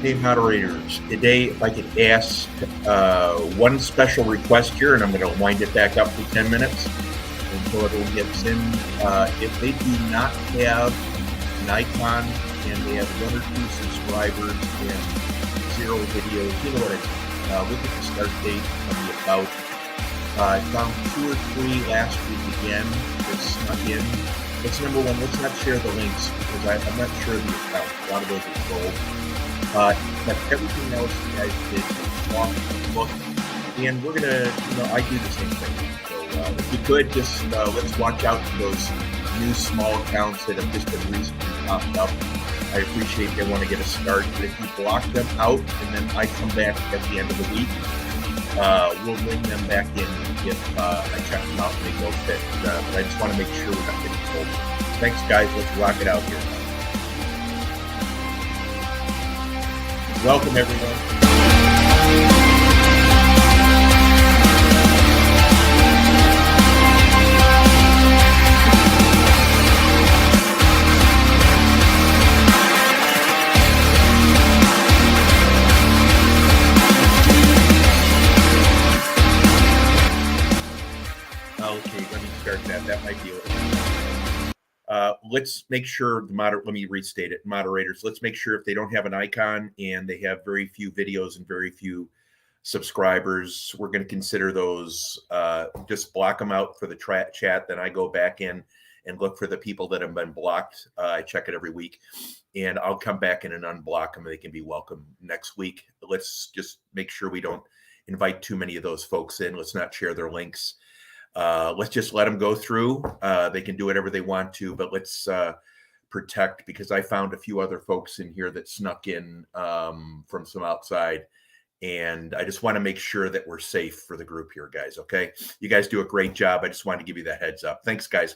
Okay, moderators, today if I could ask one special request here, and I'm going to wind it back up for 10 minutes until everyone gets in. If they do not have an icon and they have 1 or 2 subscribers and 0 videos, you know what I mean. Look at the start date on the about. I found 2 or 3 last week again that snuck in. Let's number one, let's not share the links because I'm not sure of the account. A lot of those are sold. But everything else you guys did walk, look, and we're gonna, I do the same thing. So if you could just let's watch out for those new small accounts that have just been recently popped up. I appreciate they want to get a start, but if you block them out and then I come back at the end of the week, we'll bring them back in if I check them out and they go fit. But I just want to make sure we're not getting sold. Thanks, guys. Let's rock it out here. Welcome, everyone. Okay, let me start that. That might be let's make sure let me restate it. Moderators, let's make sure if they don't have an icon and they have very few videos and very few subscribers, we're going to consider those, just block them out for the chat. Then I go back in and look for the people that have been blocked. I check it every week and I'll come back in and unblock them. They can be welcome next week. Let's just make sure we don't invite too many of those folks in. Let's not share their links. Let's just let them go through. They can do whatever they want to, but let's protect, because I found a few other folks in here that snuck in from some outside, and I just want to make sure that we're safe for the group here, guys. Okay, you guys do a great job. I just wanted to give you that heads up. Thanks, guys.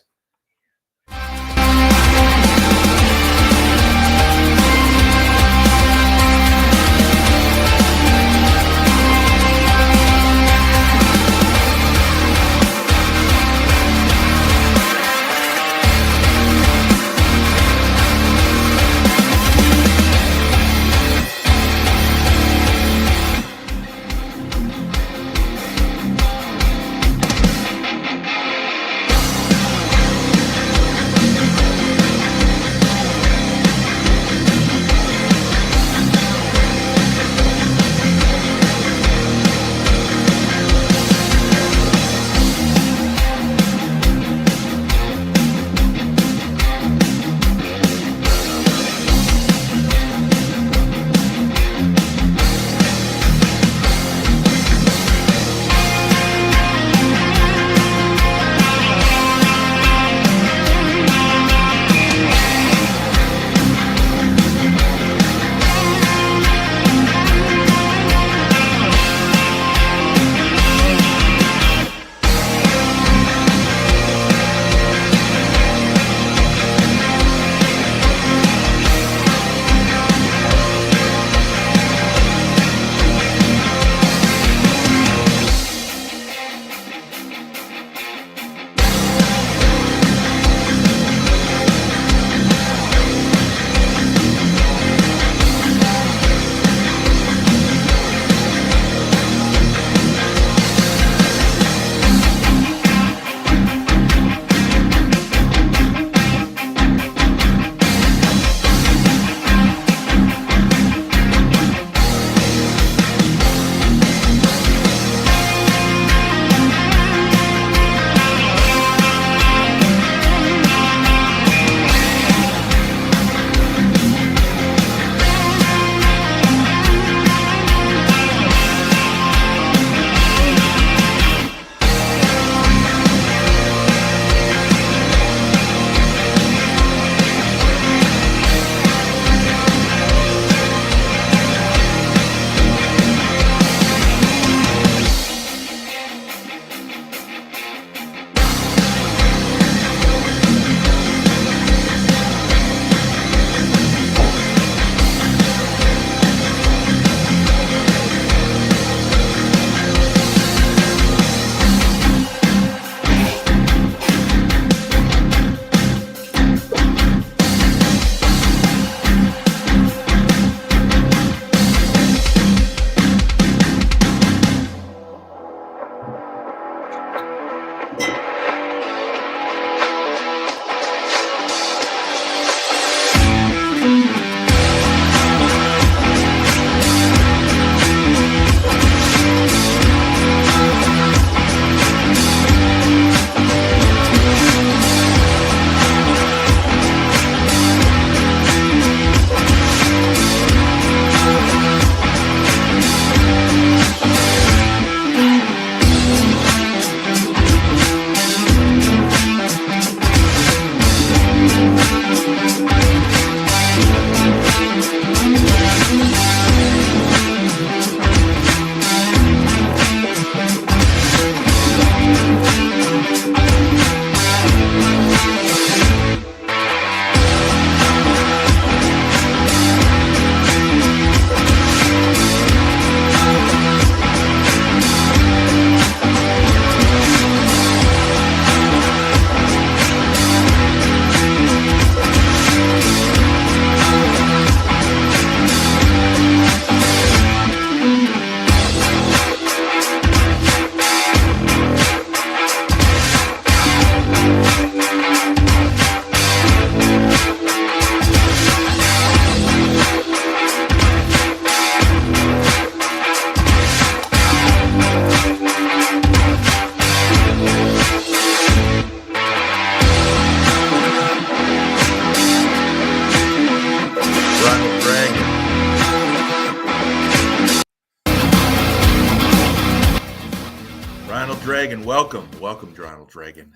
Ronald Dragon, welcome, Ronald Dragon.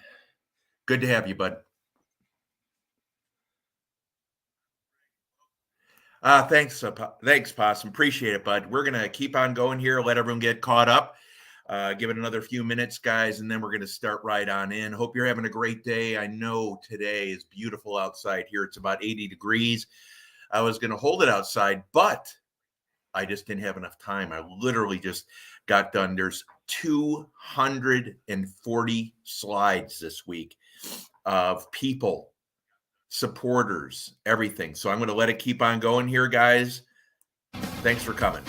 Good to have you, bud. Thanks, Possum. Appreciate it, bud. We're gonna keep on going here. Let everyone get caught up. Give it another few minutes, guys, and then we're gonna start right on in. Hope you're having a great day. I know today is beautiful outside here. It's about 80 degrees. I was gonna hold it outside, but I just didn't have enough time. I literally just got done. There's 240 slides this week of people, supporters, everything. So I'm going to let it keep on going here, guys. Thanks for coming.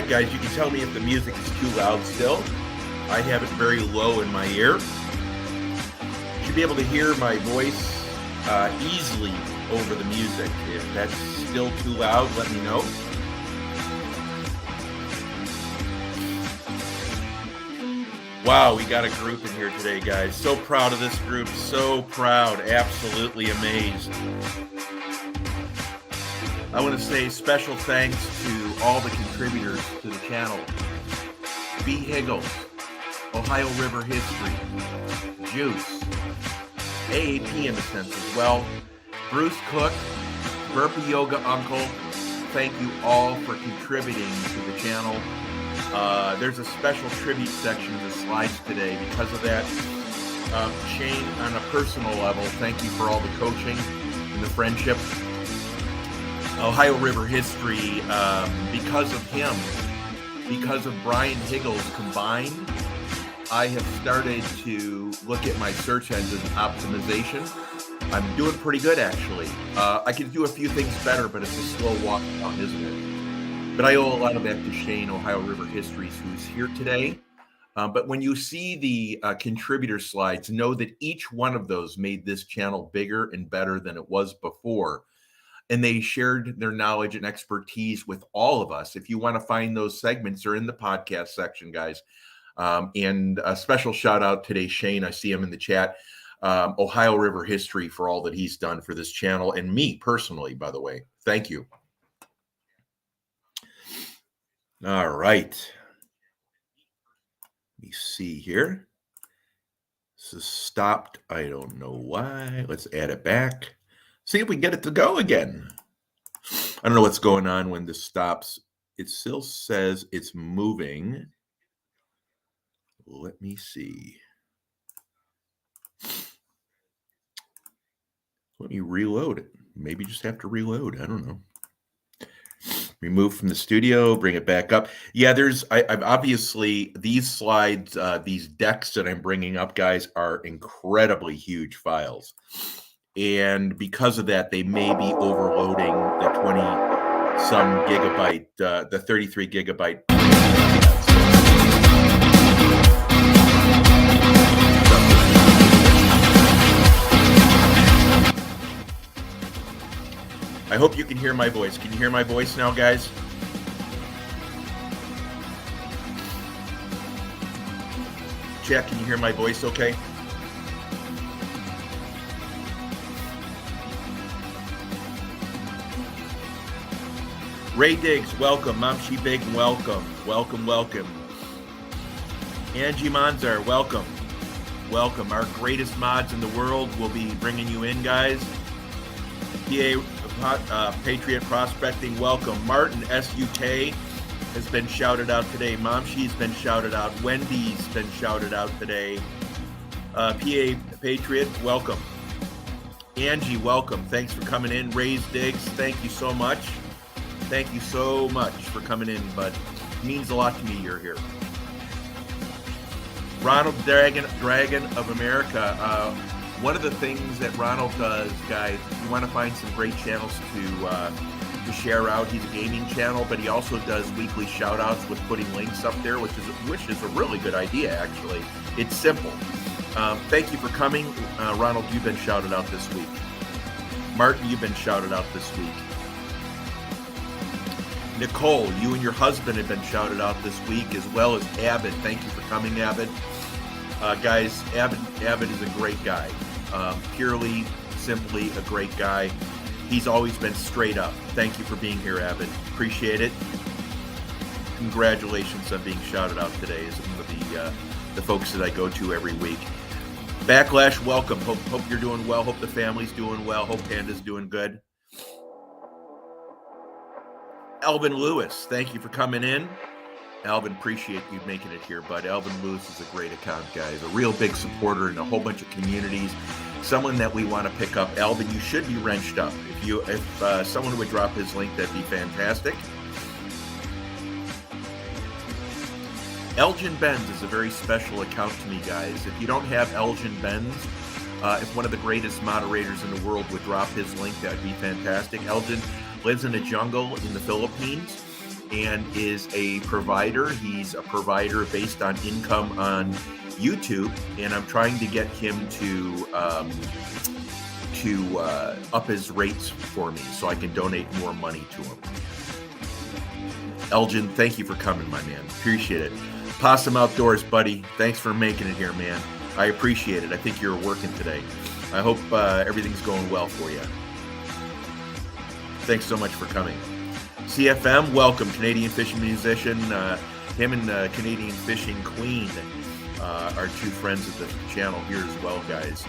Guys, you can tell me if the music is too loud still. I have it very low in my ear. You should be able to hear my voice easily over the music. If that's still too loud, let me know. Wow, we got a group in here today, guys. So proud of this group. So proud. Absolutely amazed. I want to say special thanks to all the contributors to the channel. B. Higgles, Ohio River History, Juice, AAP in a sense as well, Bruce Cook, Burpee Yoga Uncle. Thank you all for contributing to the channel. There's a special tribute section in the slides today because of that. Shane, on a personal level, thank you for all the coaching and the friendship. Ohio River History, because of him, because of Brian Higgles combined, I have started to look at my search engine optimization. I'm doing pretty good, actually. I could do a few things better, but it's a slow walk down, isn't it? But I owe a lot of that to Shane, Ohio River Histories, who's here today. But when you see the contributor slides, know that each one of those made this channel bigger and better than it was before. And they shared their knowledge and expertise with all of us. If you want to find those segments, they're in the podcast section, guys. And a special shout out today, Shane. I see him in the chat. Ohio River history for all that he's done for this channel and me personally, by the way. Thank you. All right. Let me see here. This is stopped. I don't know why. Let's add it back. See if we can get it to go again. I don't know what's going on when this stops. It still says it's moving. Let me see. Let me reload it. Maybe just have to reload. I don't know. Remove from the studio, bring it back up. Yeah, I've obviously, these slides, these decks that I'm bringing up, guys, are incredibly huge files. And because of that, they may be overloading the 20 some gigabyte, the 33 gigabyte. I hope you can hear my voice. Can you hear my voice now, guys? Chat, can you hear my voice okay? Ray Diggs, welcome. Mom She Big, welcome. Welcome, welcome. Angie Manzar, welcome. Welcome. Our greatest mods in the world will be bringing you in, guys. PA Patriot Prospecting, welcome. Martin SUK has been shouted out today. Mom She's been shouted out. Wendy's been shouted out today. PA Patriot, welcome. Angie, welcome. Thanks for coming in. Ray's Diggs, thank you so much. Thank you so much for coming in, bud. It means a lot to me you're here. Ronald Dragon of America. One of the things that Ronald does, guys, you want to find some great channels to share out. He's a gaming channel, but he also does weekly shout outs with putting links up there, which is a really good idea, actually. It's simple. Thank you for coming. Ronald, you've been shouted out this week. Martin, you've been shouted out this week. Nicole, you and your husband have been shouted out this week, as well as Abbott. Thank you for coming, Abbott. Guys, Abbott is a great guy. Purely, simply a great guy. He's always been straight up. Thank you for being here, Abbott. Appreciate it. Congratulations on being shouted out today as one of the folks that I go to every week. Backlash, welcome. Hope you're doing well. Hope the family's doing well. Hope Panda's doing good. Alvin Lewis, thank you for coming in. Alvin, appreciate you making it here, bud. Alvin Lewis is a great account, guys. A real big supporter in a whole bunch of communities. Someone that we want to pick up. Alvin, you should be wrenched up. If someone would drop his link, that'd be fantastic. Elgin Benz is a very special account to me, guys. If you don't have Elgin Benz, if one of the greatest moderators in the world would drop his link, that'd be fantastic. Elgin lives in a jungle in the Philippines and is a provider. He's a provider based on income on YouTube, and I'm trying to get him to up his rates for me so I can donate more money to him. Elgin, thank you for coming, my man. Appreciate it. Possum Outdoors, buddy. Thanks for making it here, man. I appreciate it. I think you're working today. I hope everything's going well for you. Thanks so much for coming. CFM, welcome. Canadian fishing musician. Him and Canadian Fishing Queen are two friends of the channel here as well, guys.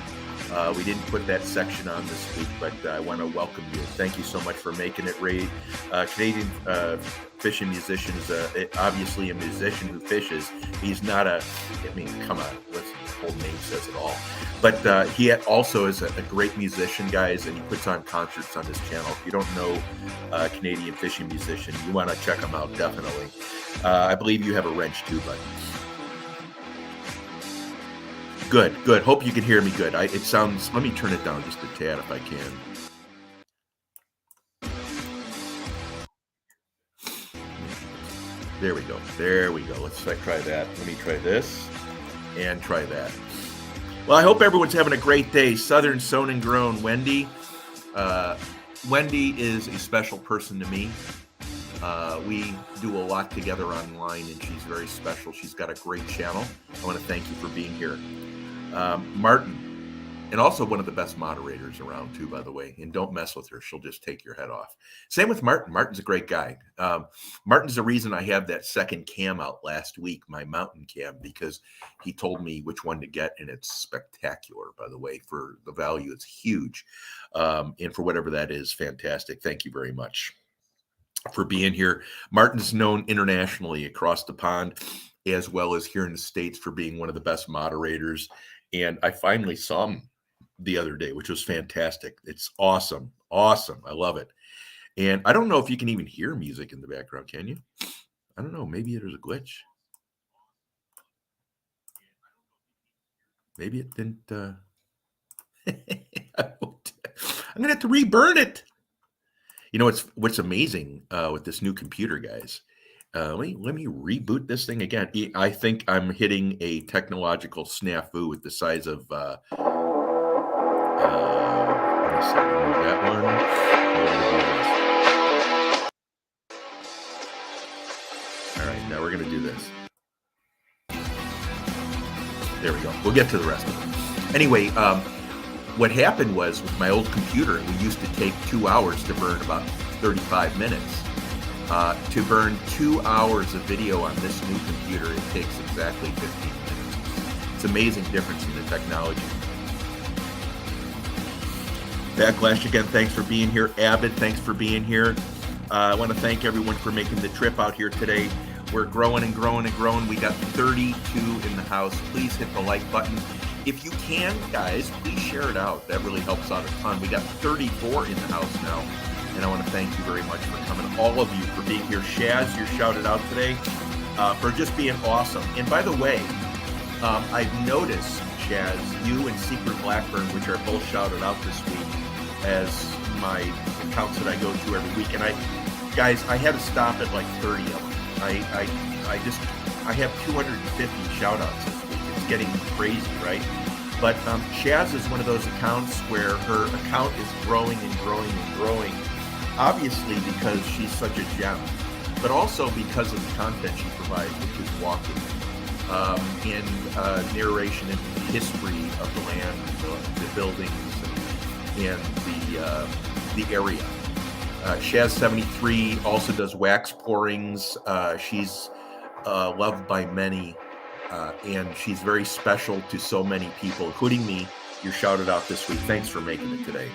We didn't put that section on this week, but I want to welcome you. Thank you so much for making it, Ray. Canadian fishing musician is obviously a musician who fishes. He's not come on, listen, his whole name says it all. But he also is a great musician, guys, and he puts on concerts on his channel. If you don't know Canadian fishing musician, you want to check him out, definitely. I believe you have a wrench too, bud. Good. Hope you can hear me good. It sounds, let me turn it down just a tad if I can. There we go. Let's try that. Let me try this and try that. Well, I hope everyone's having a great day. Southern Sewn and Grown, Wendy. Wendy is a special person to me. We do a lot together online, and she's very special. She's got a great channel. I want to thank you for being here. Martin, and also one of the best moderators around too, by the way. And don't mess with her; she'll just take your head off. Same with Martin. Martin's a great guy. Martin's the reason I have that second cam out last week, my mountain cam, because he told me which one to get, and it's spectacular. By the way, for the value, it's huge, and for whatever that is, fantastic. Thank you very much for being here. Martin's known internationally across the pond, as well as here in the States, for being one of the best moderators. And I finally saw him the other day, which was fantastic. It's awesome. Awesome. I love it. And I don't know if you can even hear music in the background, can you? I don't know. Maybe there's a glitch. Maybe it didn't. I'm going to have to reburn it. You know, what's amazing with this new computer, guys. Let me reboot this thing again. I think I'm hitting a technological snafu with the size of. Let me see, remove that one. All right, now we're going to do this. There we go. We'll get to the rest of it. Anyway, what happened was with my old computer, we used to take 2 hours to burn about 35 minutes. To burn 2 hours of video on this new computer, it takes exactly 15 minutes. It's amazing difference in the technology. Backlash, again, thanks for being here. Avid, thanks for being here. I want to thank everyone for making the trip out here today. We're growing and growing and growing. We got 32 in the house. Please hit the like button. If you can, guys, please share it out. That really helps out a ton. We got 34 in the house now. And I want to thank you very much for coming. All of you for being here. Shaz, you're shouted out today for just being awesome. And by the way, I've noticed, Shaz, you and Secret Blackburn, which are both shouted out this week as my accounts that I go to every week. And guys, I had to stop at like 30 of them. I have 250 shout outs this week. It's getting crazy, right? But Shaz is one of those accounts where her account is growing and growing and growing, obviously because she's such a gem, but also because of the content she provides, which is walking and narration and history of the land, the buildings, and the area. Shaz73 also does wax pourings. She's loved by many, and she's very special to so many people, including me. You're shouted out this week. Thanks for making it today.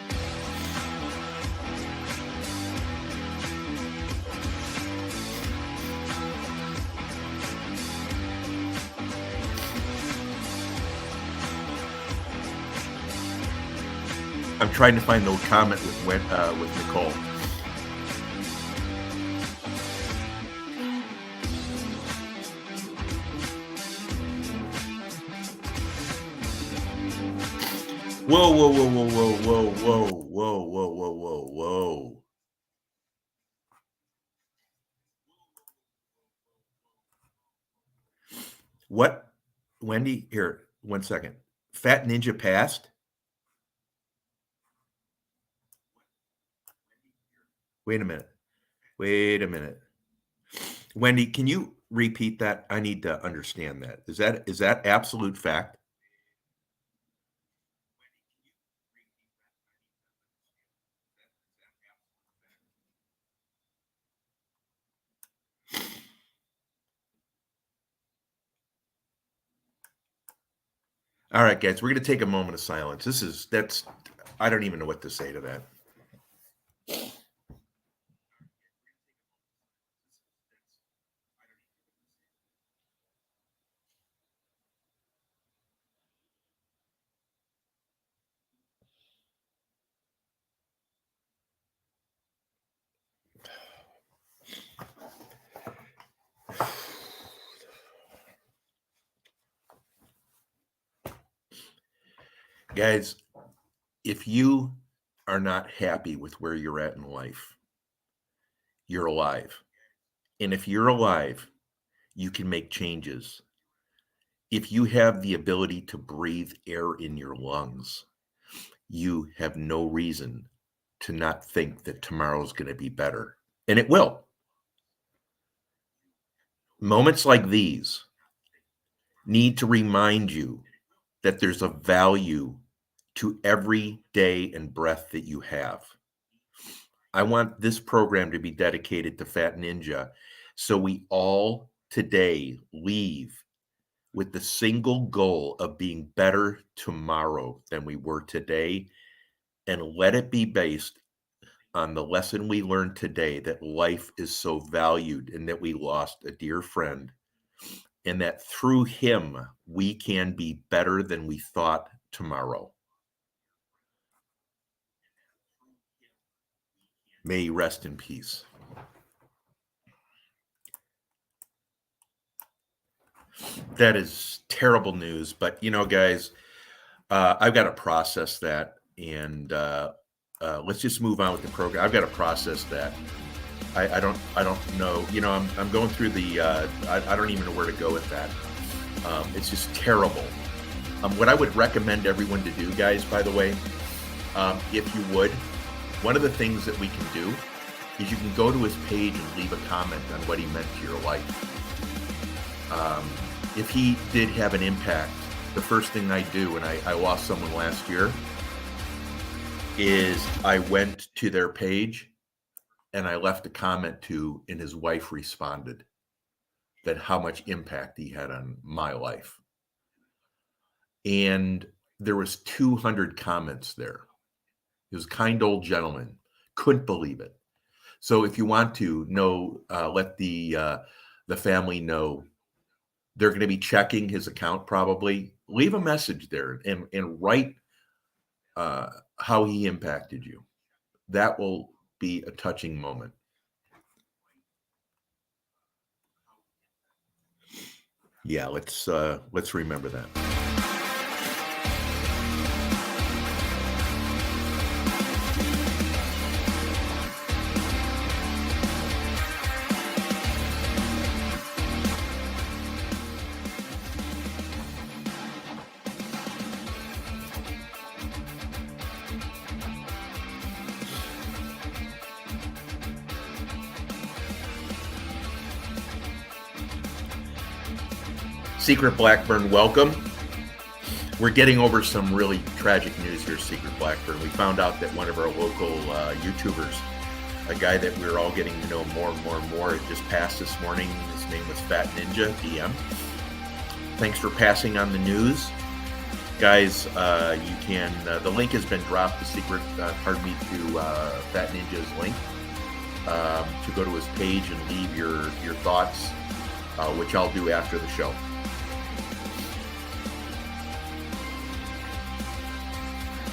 I'm trying to find the comment with Nicole. Whoa, whoa, whoa, whoa, whoa, whoa, whoa, whoa, whoa, whoa, whoa, whoa. What? Wendy, here, 1 second. Fat Ninja passed? Wait a minute. Wendy, can you repeat that? I need to understand that. Is that absolute fact? All right, guys, we're going to take a moment of silence. I don't even know what to say to that. Guys, if you are not happy with where you're at in life, you're alive. And if you're alive, you can make changes. If you have the ability to breathe air in your lungs, you have no reason to not think that tomorrow's going to be better. And it will. Moments like these need to remind you that there's a value to every day and breath that you have. I want this program to be dedicated to Fat Ninja, so we all today leave with the single goal of being better tomorrow than we were today, and let it be based on the lesson we learned today, that life is so valued and that we lost a dear friend, and that through him we can be better than we thought tomorrow. May he rest in peace. That is terrible news, but guys, I've got to process that, and let's just move on with the program. I've got to process that. I don't know. I'm going through the. I don't even know where to go with that. It's just terrible. What I would recommend everyone to do, guys, by the way, if you would, one of the things that we can do is you can go to his page and leave a comment on what he meant to your life. If he did have an impact, the first thing I do, and I lost someone last year, is I went to their page and I left a comment and his wife responded that how much impact he had on my life. And there was 200 comments there. He was a kind old gentleman. Couldn't believe it. So if you want to know, let the family know. They're going to be checking his account probably. Leave a message there and write how he impacted you. That will be a touching moment. Yeah, let's remember that. Secret Blackburn, welcome. We're getting over some really tragic news here, Secret Blackburn. We found out that one of our local YouTubers, a guy that we're all getting to know more and more and more, just passed this morning. His name was Fat Ninja DM. Thanks for passing on the news. Guys, you can, the link has been dropped, to Fat Ninja's link, to go to his page and leave your thoughts, which I'll do after the show.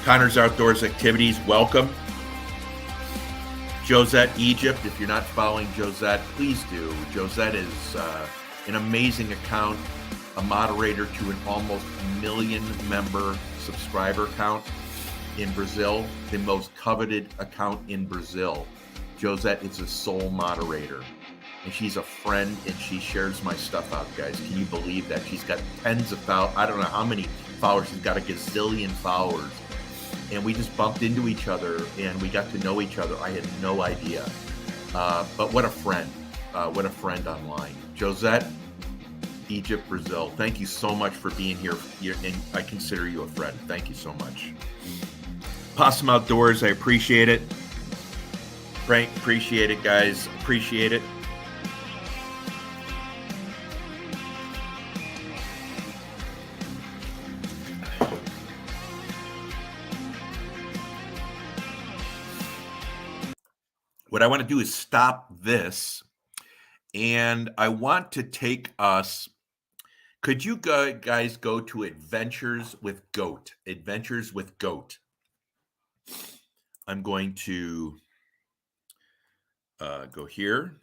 Connor's Outdoors Activities, welcome. Josette Egypt, if you're not following Josette, please do. Josette is an amazing account, a moderator to an almost 1 million member subscriber account in Brazil, the most coveted account in Brazil. Josette is a sole moderator, and she's a friend, and she shares my stuff out, guys. Can you believe that? She's got tens of thousands, I don't know how many followers. She's got a gazillion followers. And we just bumped into each other and we got to know each other. I had no idea. But what a friend online. Josette, Egypt, Brazil, thank you so much for being here. And I consider you a friend. Thank you so much. Possum Outdoors, I appreciate it. Frank, appreciate it, guys. Appreciate it. What I want to do is stop this, and I want to take us. Could you guys go to Adventures with Goat? Adventures with Goat. I'm going to go here.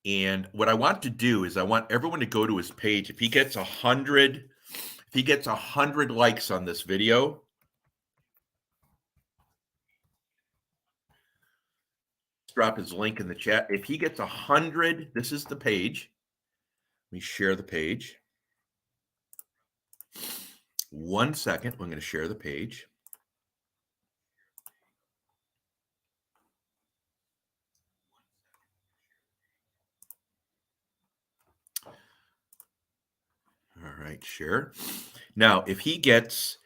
And what I want to do is I want everyone to go to his page. If he gets 100 likes on this video, drop his link in the chat. If he gets 100, this is the page. Let me share the page. 1 second. I'm going to share the page. All right, share. Now, if he gets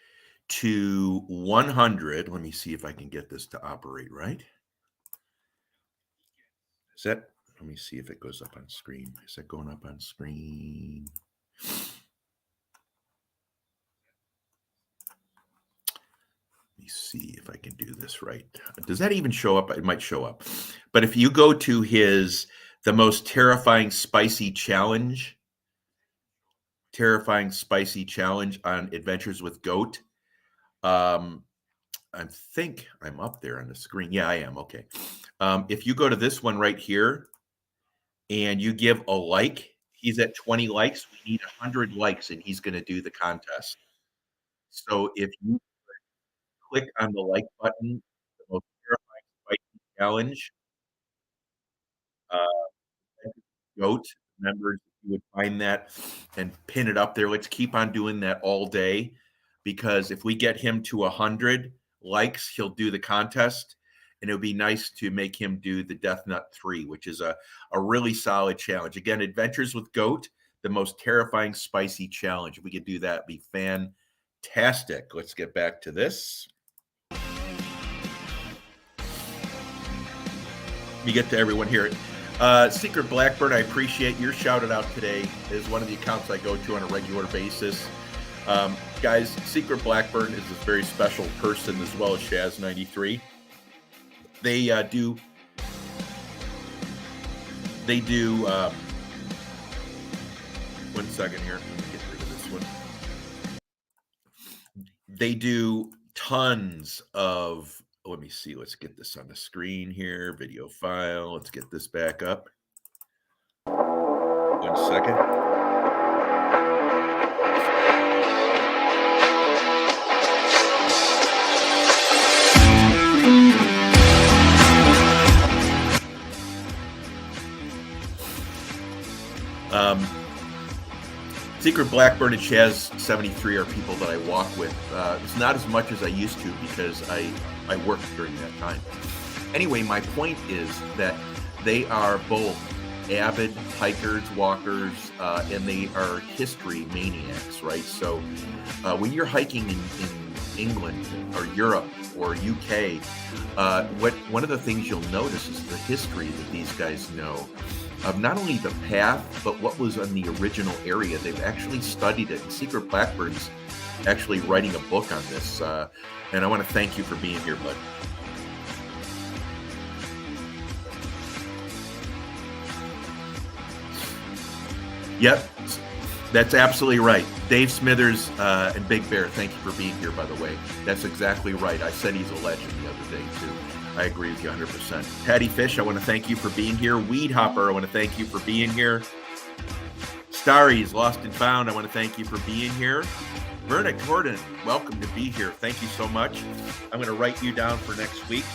to 100, let me see if I can get this to operate right. Is that, let me see if it goes up on screen. Is that going up on screen? Let me see if I can do this right. Does that even show up? It might show up. But if you go to the most terrifying spicy challenge on Adventures with Goat, I think I'm up there on the screen. Yeah, I am. Okay. If you go to this one right here and you give a like, he's at 20 likes. We need 100 likes and he's going to do the contest. So if you click on the like button, the most terrifying spicy challenge, uh, Goat members, you would find that and pin it up there. Let's keep on doing that all day, because if we get him to 100 likes, he'll do the contest, and it would be nice to make him do the Death Nut 3, which is a really solid challenge. Again, Adventures with Goat, the most terrifying spicy challenge. If we could do that, it'd be fantastic. Let's get back to this. We get to everyone here. Secret Blackbird, I appreciate your shouted out today. Is one of the accounts I go to on a regular basis. Guys, Secret Blackbird is this very special person, as well as Shaz93. They do. One second here. Let me get rid of this one. They do tons of. Let me see. Let's get this on the screen here. Video file. Let's get this back up. 1 second. Secret Blackbird and Shaz73 are people that I walk with. It's not as much as I used to because I worked during that time. Anyway, my point is that they are both avid hikers, walkers, and they are history maniacs, right? So when you're hiking in England or Europe or UK, one of the things you'll notice is the history that these guys know of not only the path, but what was on the original area. They've actually studied it. And Secret Blackbird's actually writing a book on this. And I want to thank you for being here, bud. Yep, that's absolutely right. Dave Smithers and Big Bear, thank you for being here, by the way. That's exactly right. I said he's a legend the other day, too. I agree with you 100%. Patty Fish, I want to thank you for being here. Weed Hopper, I want to thank you for being here. Starries, Lost and Found, I want to thank you for being here. Verna Gordon, welcome to be here. Thank you so much. I'm going to write you down for next week.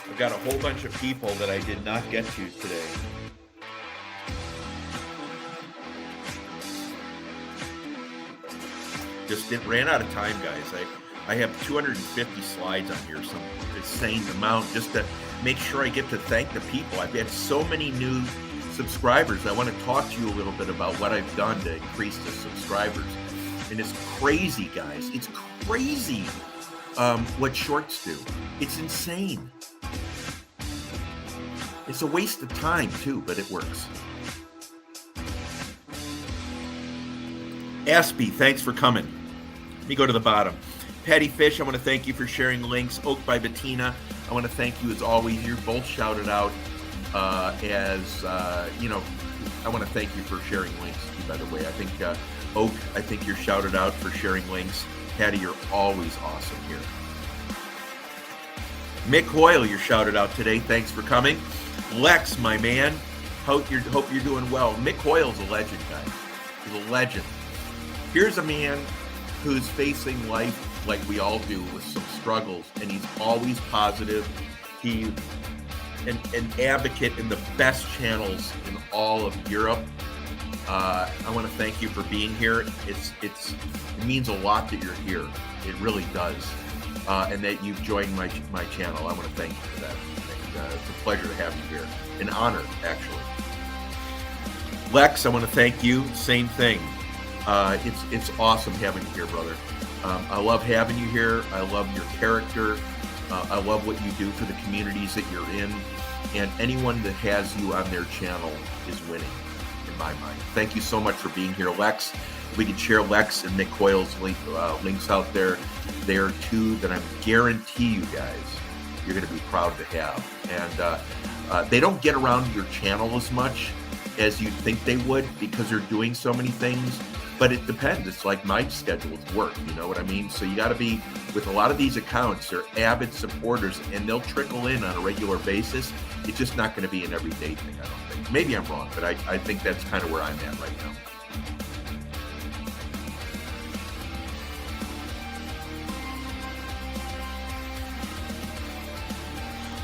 I've got a whole bunch of people that I did not get to today. Just ran out of time, guys. I have 250 slides on here, some insane amount, just to make sure I get to thank the people. I've had so many new subscribers. I want to talk to you a little bit about what I've done to increase the subscribers. And it's crazy, guys. It's crazy what shorts do. It's insane. It's a waste of time, too, but it works. Aspie, thanks for coming. Let me go to the bottom. Patty Fish, I want to thank you for sharing links. Oak by Bettina, I want to thank you as always. You're both shouted out you know, I want to thank you for sharing links, by the way. I think, Oak, I think you're shouted out for sharing links. Patty, you're always awesome here. Mick Hoyle, you're shouted out today. Thanks for coming. Lex, my man, hope you're doing well. Mick Hoyle's a legend, guys. He's a legend. Here's a man who's facing life like we all do with some struggles, and he's always positive. He's an advocate in the best channels in all of Europe. I want to thank you for being here. It means a lot that you're here. It really does. And that you've joined my channel. I want to thank you for that. And, it's a pleasure to have you here. An honor, actually. Lex, I want to thank you. Same thing. It's awesome having you here, brother. I love having you here. I love your character. I love what you do for the communities that you're in. And anyone that has you on their channel is winning, in my mind. Thank you so much for being here, Lex. We can share Lex and Nick Coyle's links out there. They are two that I guarantee you guys you're going to be proud to have. And they don't get around your channel as much as you'd think they would because they're doing so many things. But it depends. It's like my schedule with work, you know what I mean? So you got to be, with a lot of these accounts, they're avid supporters and they'll trickle in on a regular basis. It's just not going to be an everyday thing, I don't think. Maybe I'm wrong, but I think that's kind of where I'm at right now.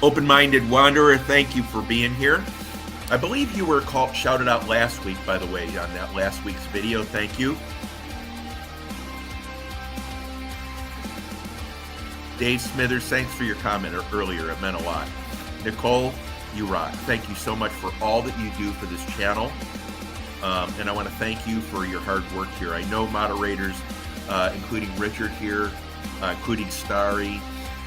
Open-minded wanderer, thank you for being here. I believe you were shouted out last week, by the way, on that last week's video. Thank you. Dave Smithers, thanks for your comment earlier. It meant a lot. Nicole, you rock. Thank you so much for all that you do for this channel. And I want to thank you for your hard work here. I know moderators, including Richard here, including Starry,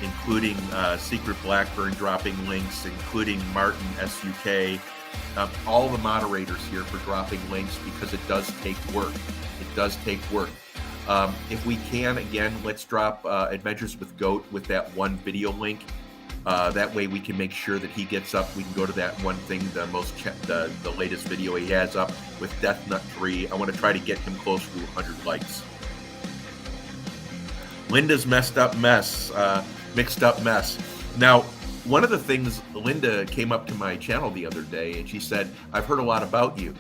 including Secret Blackburn dropping links, including Martin SUK, all the moderators here for dropping links, because it does take work. It does take work. If we can, again, let's drop Adventures with Goat with that one video link. That way we can make sure that he gets up. We can go to that one thing, the latest video he has up with Death Nut 3. I want to try to get him close to 100 likes. Linda's mixed up mess. Now, one of the things, Linda came up to my channel the other day and she said, I've heard a lot about you.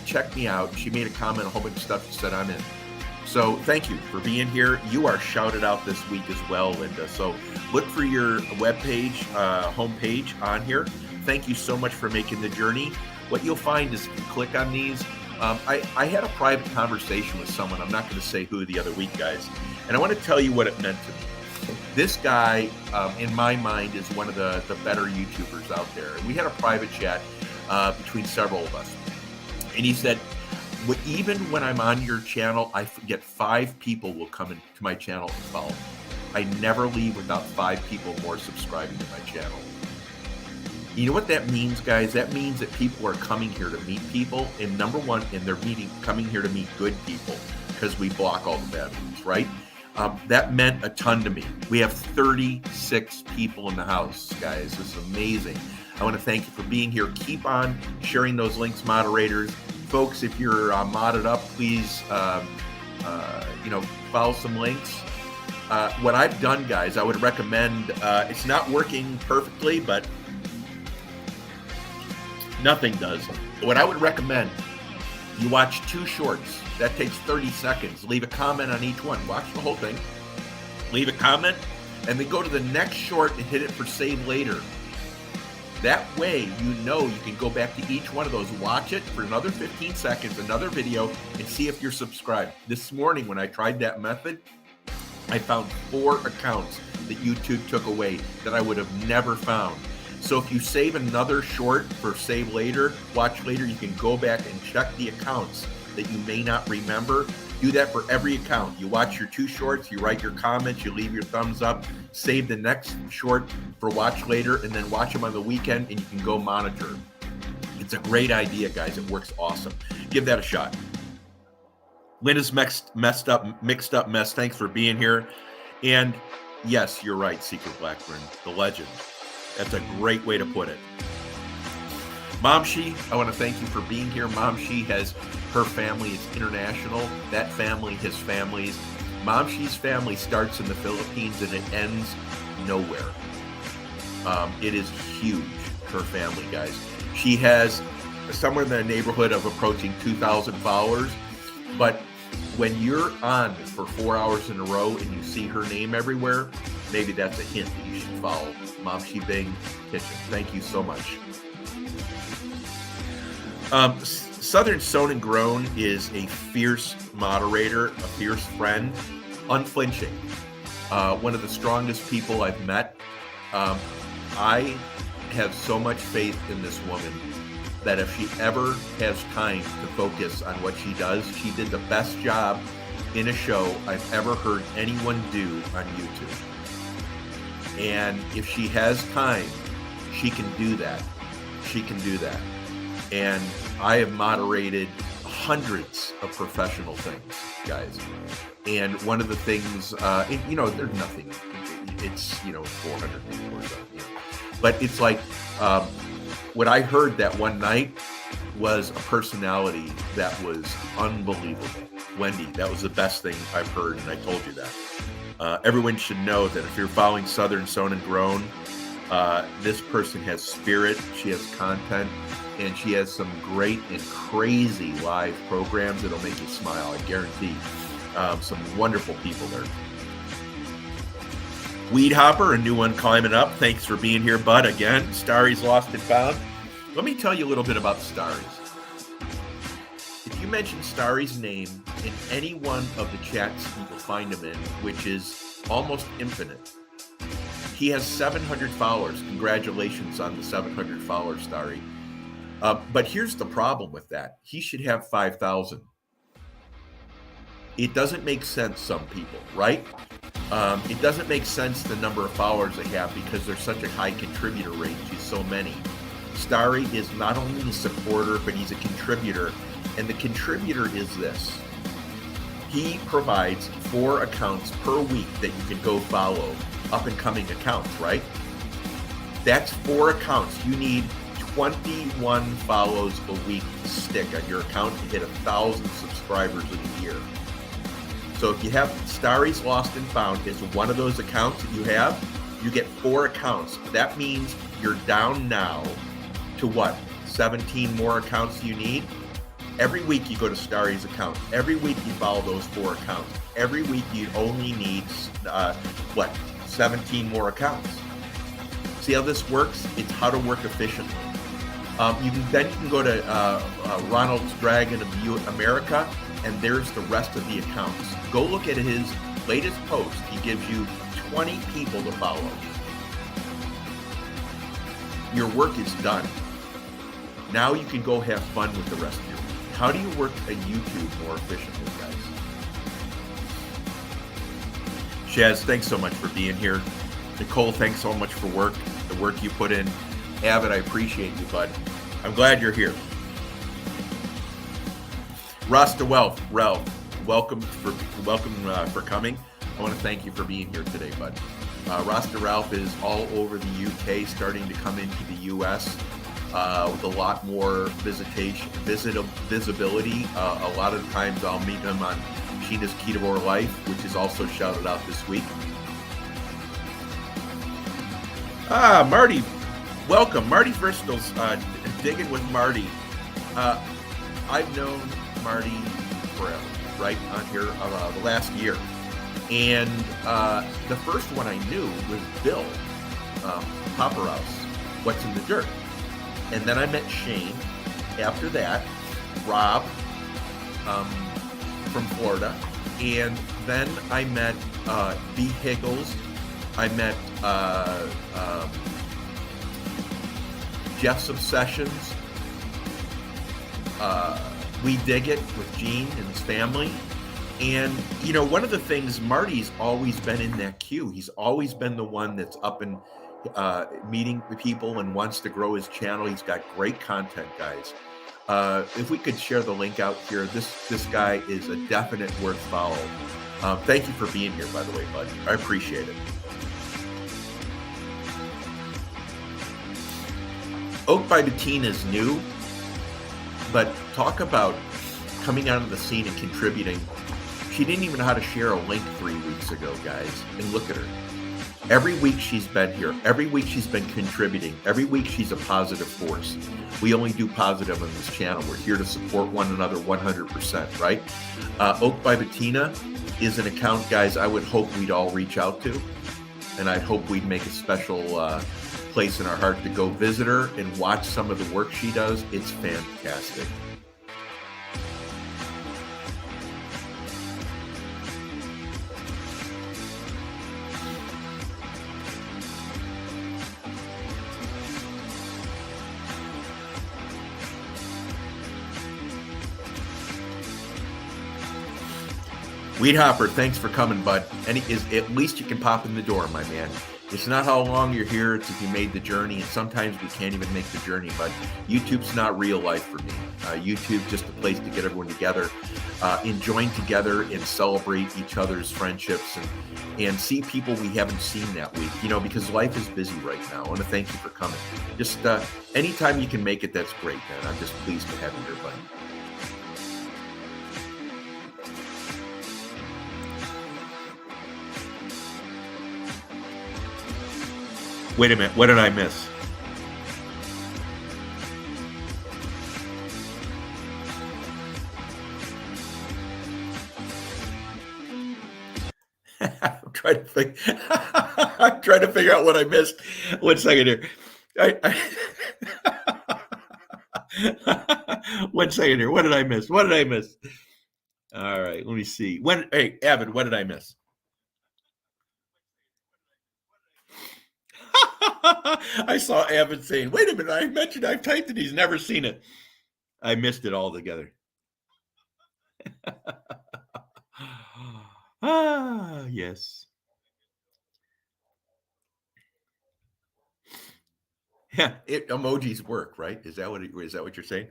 Check me out. She made a comment, a whole bunch of stuff. She said, I'm in. So thank you for being here. You are shouted out this week as well, Linda. So look for your webpage, homepage on here. Thank you so much for making the journey. What you'll find is if you click on these, I had a private conversation with someone. I'm not going to say who the other week, guys. And I want to tell you what it meant to me. This guy, in my mind, is one of the better YouTubers out there. And we had a private chat between several of us. And he said, even when I'm on your channel, I get 5 people will come into my channel and follow. I never leave without 5 people more subscribing to my channel. You know what that means, guys? That means that people are coming here to meet people, and number one, and they're coming here to meet good people, because we block all the bad ones, right? That meant a ton to me. We have 36 people in the house, guys. This is amazing. I want to thank you for being here. Keep on sharing those links, moderators. Folks, if you're modded up, please, follow some links. What I've done, guys, I would recommend, it's not working perfectly, but nothing does. What I would recommend, you watch 2 shorts. That takes 30 seconds. Leave a comment on each one. Watch the whole thing. Leave a comment, and then go to the next short and hit it for save later. That way, you can go back to each one of those, watch it for another 15 seconds, another video, and see if you're subscribed. This morning, when I tried that method, I found 4 accounts that YouTube took away that I would have never found. So if you save another short for save later, watch later, you can go back and check the accounts that you may not remember. Do that for every account. You watch your 2 shorts, you write your comments, you leave your thumbs up, save the next short for watch later, and then watch them on the weekend, and you can go monitor. It's a great idea, guys. It works awesome. Give that a shot. Linda's mixed up mess. Thanks for being here. And yes, you're right, Secret Blackburn, the legend. That's a great way to put it. Momshi, I want to thank you for being here. Momshi her family is international. That family, his families. Momshi's family starts in the Philippines and it ends nowhere. It is huge, her family, guys. She has somewhere in the neighborhood of approaching 2,000 followers. But when you're on for 4 hours in a row and you see her name everywhere, maybe that's a hint that you should follow Momshi Bing Kitchen. Thank you so much. Southern Sewn and Grown is a fierce moderator, a fierce friend, unflinching. One of the strongest people I've met. I have so much faith in this woman that if she ever has time to focus on what she does, she did the best job in a show I've ever heard anyone do on YouTube. And if she has time, she can do that. She can do that. And I have moderated hundreds of professional things, guys. And one of the things, there's nothing. It's, 400 people or something. But it's like, what I heard that one night was a personality that was unbelievable. Wendy, that was the best thing I've heard, and I told you that. Everyone should know that if you're following Southern Sewn and Grown, this person has spirit, she has content, and she has some great and crazy live programs that'll make you smile, I guarantee. Some wonderful people there. Weed Hopper, a new one climbing up. Thanks for being here, bud. Again, Starry's Lost and Found. Let me tell you a little bit about Starry's. If you mention Starry's name in any one of the chats you can find him in, which is almost infinite, he has 700 followers. Congratulations on the 700 followers, Starry. But here's the problem with that. He should have 5,000. It doesn't make sense, some people, right? It doesn't make sense the number of followers they have because there's such a high contributor rate to so many. Starry is not only a supporter, but he's a contributor. And the contributor is this. He provides 4 accounts per week that you can go follow, up and coming accounts, right? That's 4 accounts. You need 21 follows a week to stick on your account to hit 1,000 subscribers in a year. So if you have Starry's Lost and Found is one of those accounts that you have, you get 4 accounts. That means you're down now to what? 17 more accounts you need? Every week you go to Starry's account. Every week you follow those 4 accounts. Every week you only need, 17 more accounts. See how this works? It's how to work efficiently. You can go to Ronald's Dragon of America, and there's the rest of the accounts. Go look at his latest post. He gives you 20 people to follow. Your work is done. Now you can go have fun with the rest of your week. How do you work a YouTube more efficiently, guys? Shaz, thanks so much for being here. Nicole, thanks so much for the work you put in. Avid, I appreciate you, bud. I'm glad you're here. Rasta Wealth, Ralph, welcome for coming. I want to thank you for being here today, bud. Rasta Ralph is all over the UK, starting to come into the US with a lot more visibility. A lot of times I'll meet him on Sheena's Ketovore Life, which is also shouted out this week. Marty, welcome. Marty Bristol's digging with Marty. I've known Marty forever, right, on here the last year. And the first one I knew was Bill Popperhouse, What's in the Dirt. And then I met Shane. After that, Rob from Florida. And then I met B. Higgles. I met Jeff's Obsessions. We Dig It with Gene and his family. And, one of the things, Marty's always been in that queue. He's always been the one that's up and meeting the people and wants to grow his channel. He's got great content, guys. If we could share the link out here, this guy is a definite worth follow. Thank you for being here, by the way, bud. I appreciate it. Oak by Bettina is new, but talk about coming onto the scene and contributing. She didn't even know how to share a link 3 weeks ago, guys. And look at her. Every week she's been here. Every week she's been contributing. Every week she's a positive force. We only do positive on this channel. We're here to support one another 100%, right? Oak by Bettina is an account, guys, I would hope we'd all reach out to. And I'd hope we'd make a special place in our heart to go visit her and watch some of the work she does. It's fantastic. Weed Hopper, thanks for coming, bud. And at least you can pop in the door, my man. It's not how long you're here, it's if you made the journey, and sometimes we can't even make the journey, but YouTube's not real life for me. YouTube's just a place to get everyone together, enjoying together and celebrate each other's friendships and see people we haven't seen that week, because life is busy right now. I want to thank you for coming. Just anytime you can make it, that's great, man. I'm just pleased to have you here, buddy. Wait a minute, what did I miss? I'm trying to figure out what I missed. 1 second here. 1 second here. What did I miss? All right, let me see. Hey, Avid, what did I miss? I saw Avid saying, wait a minute, I mentioned I've typed it. He's never seen it. I missed it altogether. Yes. Yeah, emojis work, right? Is that what you're saying?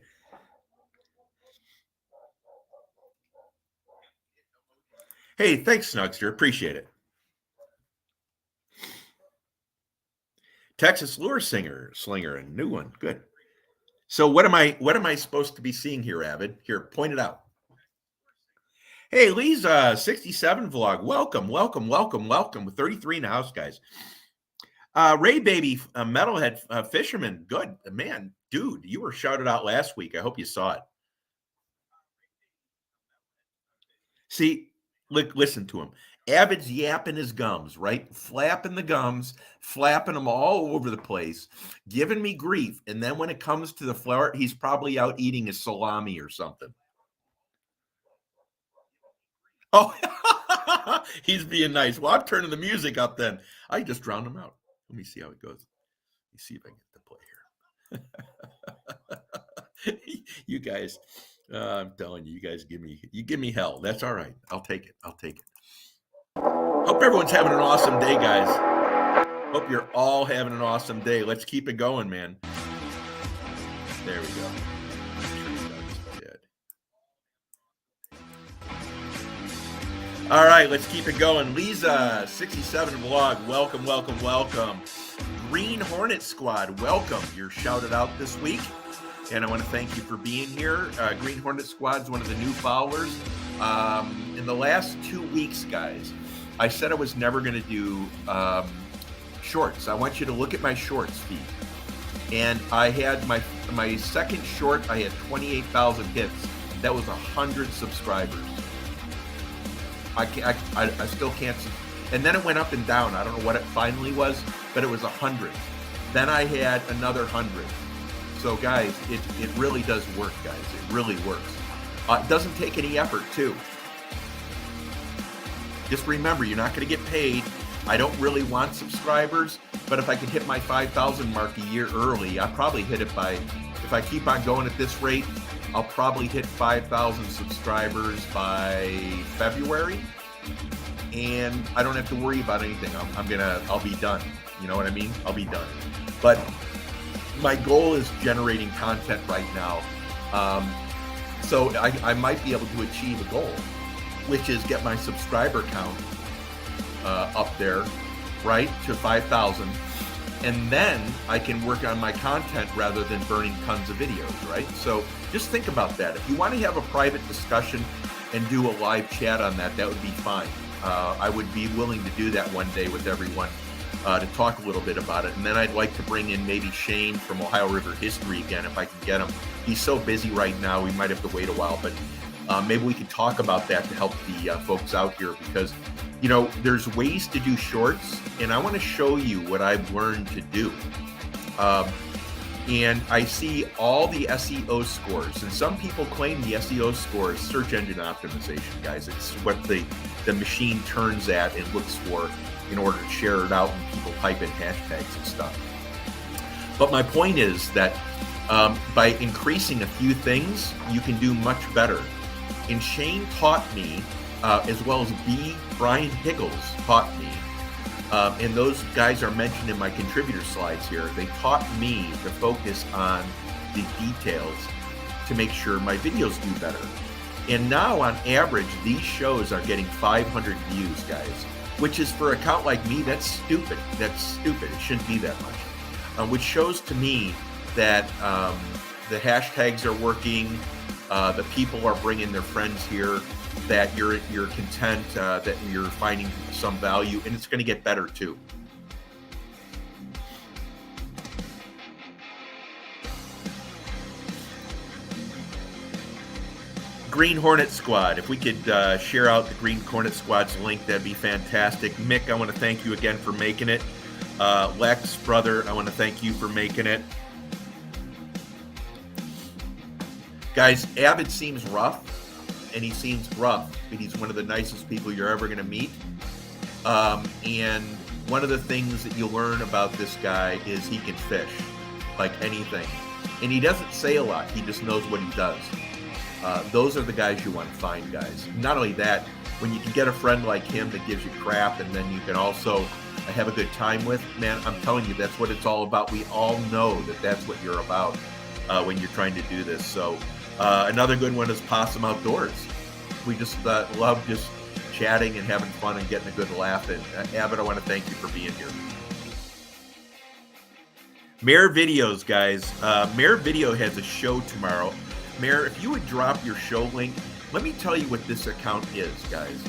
Hey, thanks, Snugster. Appreciate it. Texas Lure Slinger, a new one. Good. So what am I supposed to be seeing here, Avid? Here, point it out. Hey, Lee's 67 vlog. Welcome. With 33 in the house, guys. Ray Baby, Metalhead Fisherman. Good. Man, dude, you were shouted out last week. I hope you saw it. See, listen to him. Avid's yapping his gums, right? Flapping the gums, flapping them all over the place, giving me grief. And then when it comes to the flower, he's probably out eating his salami or something. Oh, he's being nice. Well, I'm turning the music up then. I just drowned him out. Let me see how it goes. Let me see if I can get the play here. You guys, I'm telling you, you guys give me hell. That's all right. I'll take it. Hope everyone's having an awesome day, guys. Hope you're all having an awesome day. Let's keep it going, man. There we go. All right, let's keep it going. Lisa, 67 vlog. Welcome. Green Hornet Squad, welcome. You're shouted out this week, and I want to thank you for being here. Green Hornet Squad's one of the new followers. In the last 2 weeks, guys, I said I was never going to do shorts. I want you to look at my shorts feed. And I had my second short, I had 28,000 hits. That was 100 subscribers. I still can't. And then it went up and down. I don't know what it finally was, but it was 100. Then I had another 100. So guys, it really does work, guys. It really works. It doesn't take any effort, too. Just remember, you're not going to get paid. I don't really want subscribers, but if I could hit my 5,000 mark a year early, I'll probably hit it if I keep on going at this rate, I'll probably hit 5,000 subscribers by February, and I don't have to worry about anything. I'll be done. You know what I mean? I'll be done. But my goal is generating content right now. So I might be able to achieve a goal, which is get my subscriber count up there, right, to 5,000. And then I can work on my content rather than burning tons of videos, right? So just think about that. If you want to have a private discussion and do a live chat on that, that would be fine. I would be willing to do that one day with everyone to talk a little bit about it. And then I'd like to bring in maybe Shane from Ohio River History again, if I can get him. He's so busy right now, we might have to wait a while, but maybe we can talk about that to help the folks out here, because there's ways to do shorts, and I want to show you what I've learned to do. And I see all the SEO scores, and some people claim the SEO score is search engine optimization, guys. It's what the machine turns at and looks for in order to share it out and people type in hashtags and stuff. But my point is that by increasing a few things, you can do much better. And Shane taught me as well as B. Brian Higgles taught me. And those guys are mentioned in my contributor slides here. They taught me to focus on the details to make sure my videos do better. And now on average, these shows are getting 500 views, guys, which is, for an account like me, that's stupid. That's stupid. It shouldn't be that much, which shows to me that the hashtags are working. The people are bringing their friends here, that you're content, that you're finding some value, and it's going to get better too. Green Hornet Squad. If we could share out the Green Hornet Squad's link, that'd be fantastic. Mick, I want to thank you again for making it. Lex, brother, I want to thank you for making it. Guys, Avid seems rough, and he seems rough, but he's one of the nicest people you're ever going to meet. And one of the things that you'll learn about this guy is he can fish like anything. And he doesn't say a lot. He just knows what he does. Those are the guys you want to find, guys. Not only that, when you can get a friend like him that gives you crap, and then you can also have a good time with, man, I'm telling you, that's what it's all about. We all know that that's what you're about when you're trying to do this. So another good one is Possum Outdoors. We just love just chatting and having fun and getting a good laugh. And Abbott, I want to thank you for being here. Mayor Videos, guys. Mayor Video has a show tomorrow. Mayor, if you would drop your show link, let me tell you what this account is, guys.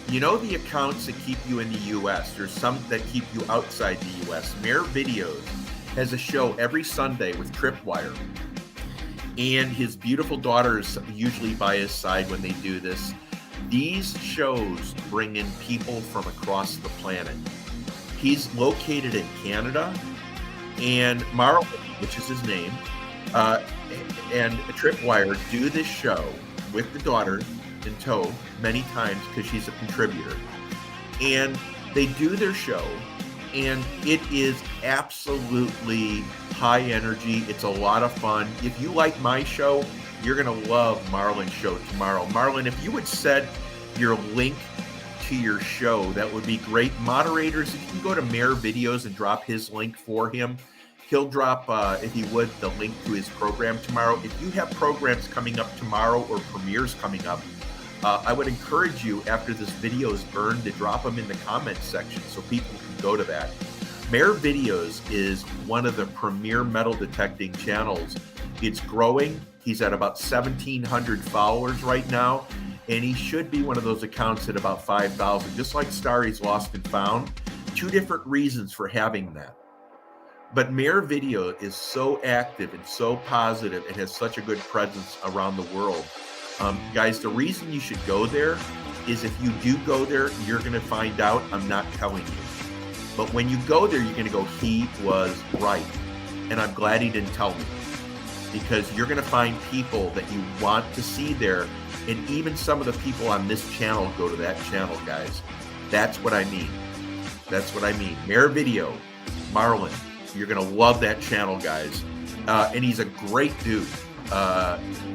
You know the accounts that keep you in the U.S. There's some that keep you outside the U.S. Mayor Videos has a show every Sunday with Tripwire. And his beautiful daughter is usually by his side when they do this. These shows bring in people from across the planet. He's located in Canada, and Marlon, which is his name, and Tripwire do this show with the daughter in tow many times because she's a contributor. And they do their show, and it is absolutely high energy. It's a lot of fun. If you like my show, you're going to love Marlon's show tomorrow. Marlon, if you would set your link to your show, that would be great. Moderators, if you can go to Mayor Videos and drop his link for him, he'll drop, if he would, the link to his program tomorrow. If you have programs coming up tomorrow or premieres coming up, I would encourage you, after this video is burned, to drop them in the comments section so people can go to that. Mayor Videos is one of the premier metal detecting channels. It's growing. He's at about 1,700 followers right now, and he should be one of those accounts at about 5,000, just like Starry's Lost and Found. Two different reasons for having that. But Mayor Video is so active and so positive and has such a good presence around the world. Guys, the reason you should go there is if you do go there, you're going to find out. I'm not telling you. But when you go there, you're going to go, he was right. And I'm glad he didn't tell me. Because you're going to find people that you want to see there. And even some of the people on this channel go to that channel, guys. That's what I mean. That's what I mean. Mayor Video, Marlon. You're going to love that channel, guys. And he's a great dude.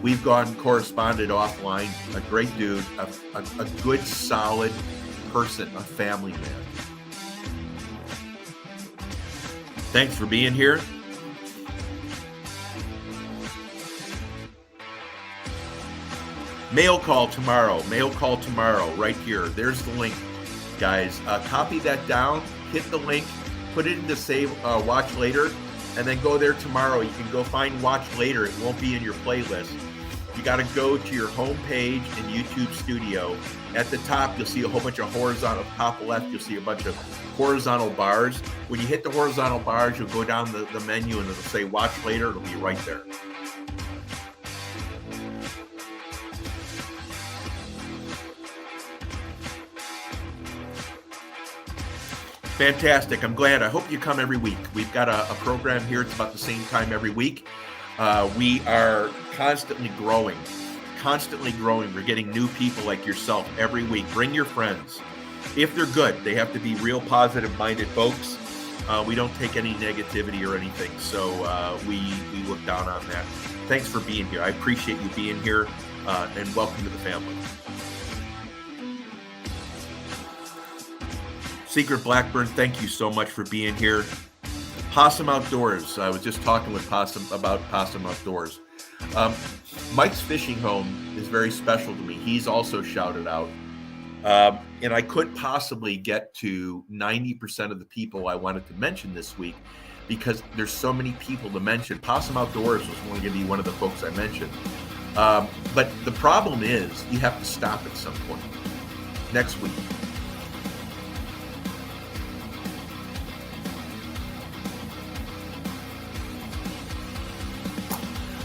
We've corresponded offline. A great dude, a good, solid person, a family man. Thanks for being here. Mail call tomorrow. Mail call tomorrow, right here. There's the link, guys. Copy that down. Hit the link. Put it into save, watch later, and then go there tomorrow. You can go find watch later. It won't be in your playlist. You got to go to your home page in YouTube Studio. At the top, you'll see a whole bunch of horizontal. Top left, you'll see a bunch of horizontal bars. When you hit the horizontal bars, you'll go down the menu, and it'll say watch later. It'll be right there. Fantastic. I'm glad. I hope you come every week. We've got a program here. It's about the same time every week. We are constantly growing. We're getting new people like yourself every week. Bring your friends. If they're good, they have to be real positive-minded folks. We don't take any negativity or anything, so we look down on that. Thanks for being here. I appreciate you being here, and welcome to the family. Secret Blackburn, thank you so much for being here. Possum Outdoors. I was just talking with Possum about Possum Outdoors. Mike's Fishing Home is very special to me. He's also shouted out. And I could possibly get to 90% of the people I wanted to mention this week because there's so many people to mention. Possum Outdoors was going to be one of the folks I mentioned. But the problem is you have to stop at some point next week.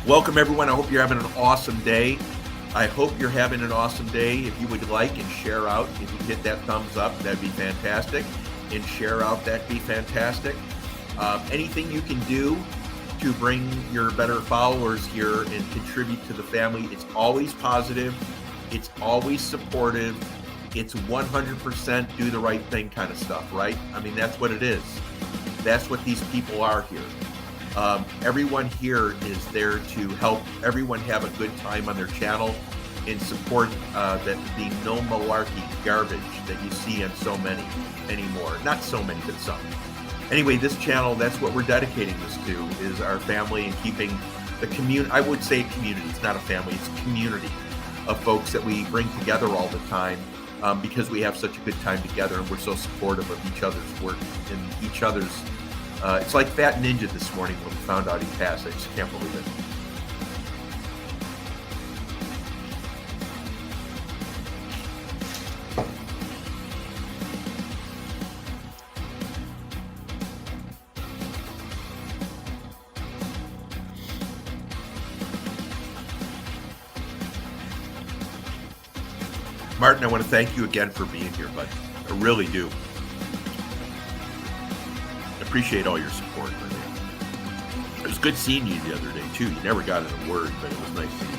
Welcome, everyone. I hope you're having an awesome day. I hope you're having an awesome day. If you would like and share out, if you hit that thumbs up, that'd be fantastic. And share out, that'd be fantastic. Anything you can do to bring your better followers here and contribute to the family, it's always positive. It's always supportive. It's 100% do the right thing kind of stuff, right? I mean, that's what it is. That's what these people are here. Everyone here is there to help everyone have a good time on their channel and support the no malarkey garbage that you see on so many anymore. Not so many, but some. Anyway, this channel, that's what we're dedicating this to, is our family and keeping the community. I would say community. It's not a family. It's a community of folks that we bring together all the time because we have such a good time together and we're so supportive of each other's work and each other's. It's like Fat Ninja this morning when we found out he passed. I just can't believe it. Martin, I want to thank you again for being here, bud. I really do. Appreciate all your support, man. It was good seeing you the other day too. You never got in a word, but it was nice seeing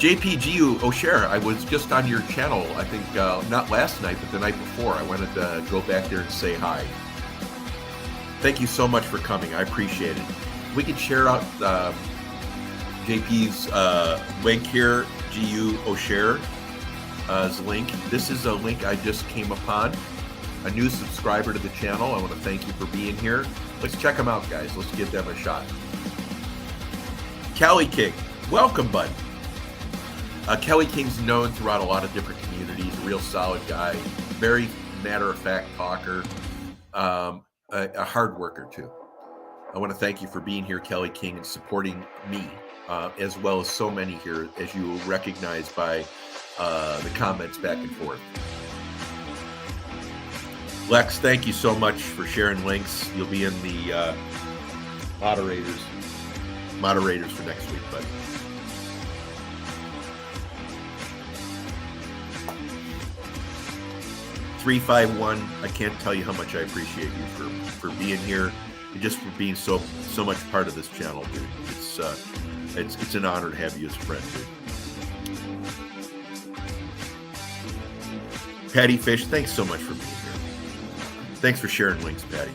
you. JPG O'Share, I was just on your channel, I think not last night, but the night before. I wanted to go back there and say hi. Thank you so much for coming. I appreciate it. We can share out JP's link here, GU O'Share. Link. This is a link I just came upon. A new subscriber to the channel. I want to thank you for being here. Let's check them out, guys. Let's give them a shot. Kelly King, welcome, bud. Kelly King's known throughout a lot of different communities. A real solid guy, very matter-of-fact talker, a hard worker too. I want to thank you for being here, Kelly King, and supporting me, as well as so many here, as you recognize by the comments back and forth. Lex, thank you so much for sharing links. You'll be in the moderators for next week, bud. $351. I can't tell you how much I appreciate you for being here and just for being so much part of this channel, dude. It's an honor to have you as a friend, dude. Patty Fish, thanks so much for being here. Thanks for sharing links, Patty.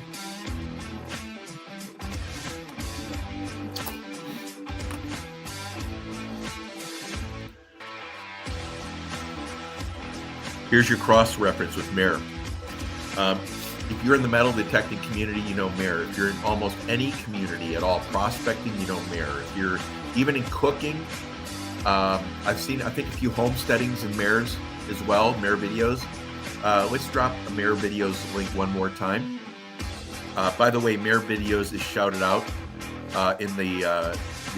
Here's your cross-reference with Mare. If you're in the metal detecting community, you know Mare. If you're in almost any community at all, prospecting, you know Mare. If you're even in cooking, I've seen, I think, a few homesteadings in Mare's as well, Mare videos. Let's drop a Mare videos link one more time. By the way, Mare videos is shouted out in the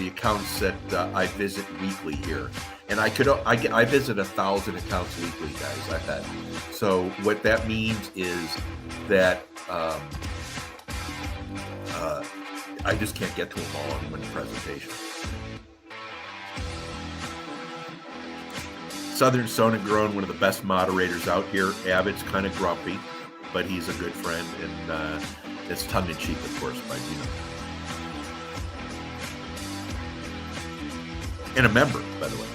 accounts that I visit weekly here, and I visit 1,000 accounts weekly, guys. I bet. So what that means is that I just can't get to them all in one presentation. Southern Sown and Grown, one of the best moderators out here. Abbott's kind of grumpy, but he's a good friend, and it's tongue-in-cheek, of course, by you. And a member, by the way.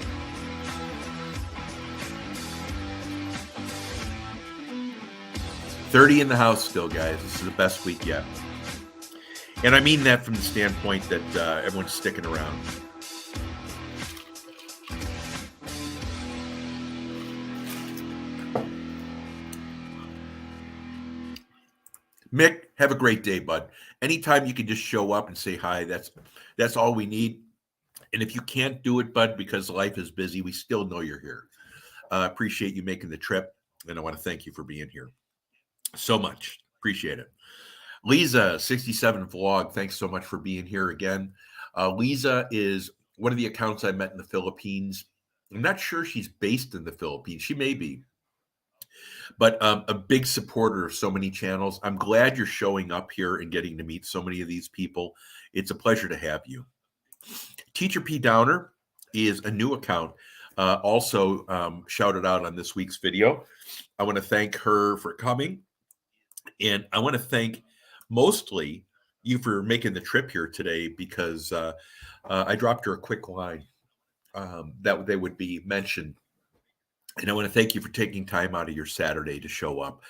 $30 in the house still, guys. This is the best week yet. And I mean that from the standpoint that everyone's sticking around. Mick, have a great day, bud. Anytime you can just show up and say hi, that's all we need. And if you can't do it, bud, because life is busy, we still know you're here. Appreciate you making the trip, and I want to thank you for being here so much. Appreciate it. Lisa, 67 Vlog, thanks so much for being here again. Lisa is one of the accounts I met in the Philippines. I'm not sure she's based in the Philippines. She may be. But a big supporter of so many channels. I'm glad you're showing up here and getting to meet so many of these people. It's a pleasure to have you. Teacher P. Downer is a new account, also shouted out on this week's video. I want to thank her for coming. And I want to thank mostly you for making the trip here today, because I dropped her a quick line that they would be mentioned. And I want to thank you for taking time out of your Saturday to show up.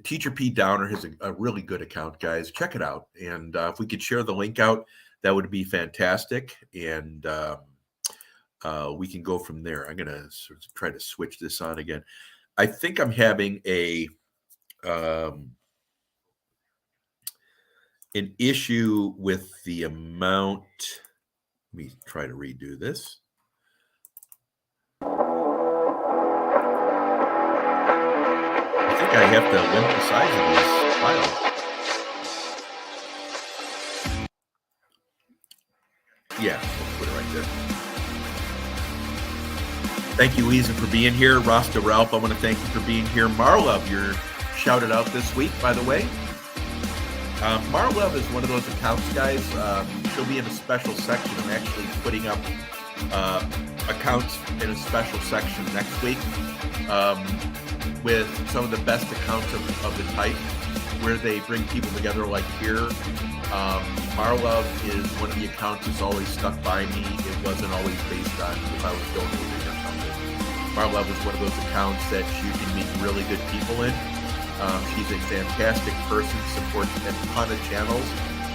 Teacher P. Downer has a really good account, guys. Check it out. And if we could share the link out, that would be fantastic. And we can go from there. I'm going to sort of try to switch this on again. I think I'm having an issue with the amount. Let me try to redo this. I think I have to limit the size of these files. Yeah, we'll put it right there. Thank you, Lisa, for being here. Rasta Ralph, I want to thank you for being here. Marlove, you're shouted out this week, by the way. Marlove is one of those accounts, guys. She'll be in a special section. I'm actually putting up accounts in a special section next week with some of the best accounts of the type, where they bring people together like here. Marlove is one of the accounts that's always stuck by me. It wasn't always based on if I was donating or something. Marlove is one of those accounts that you can meet really good people in. She's a fantastic person, supports a ton of channels,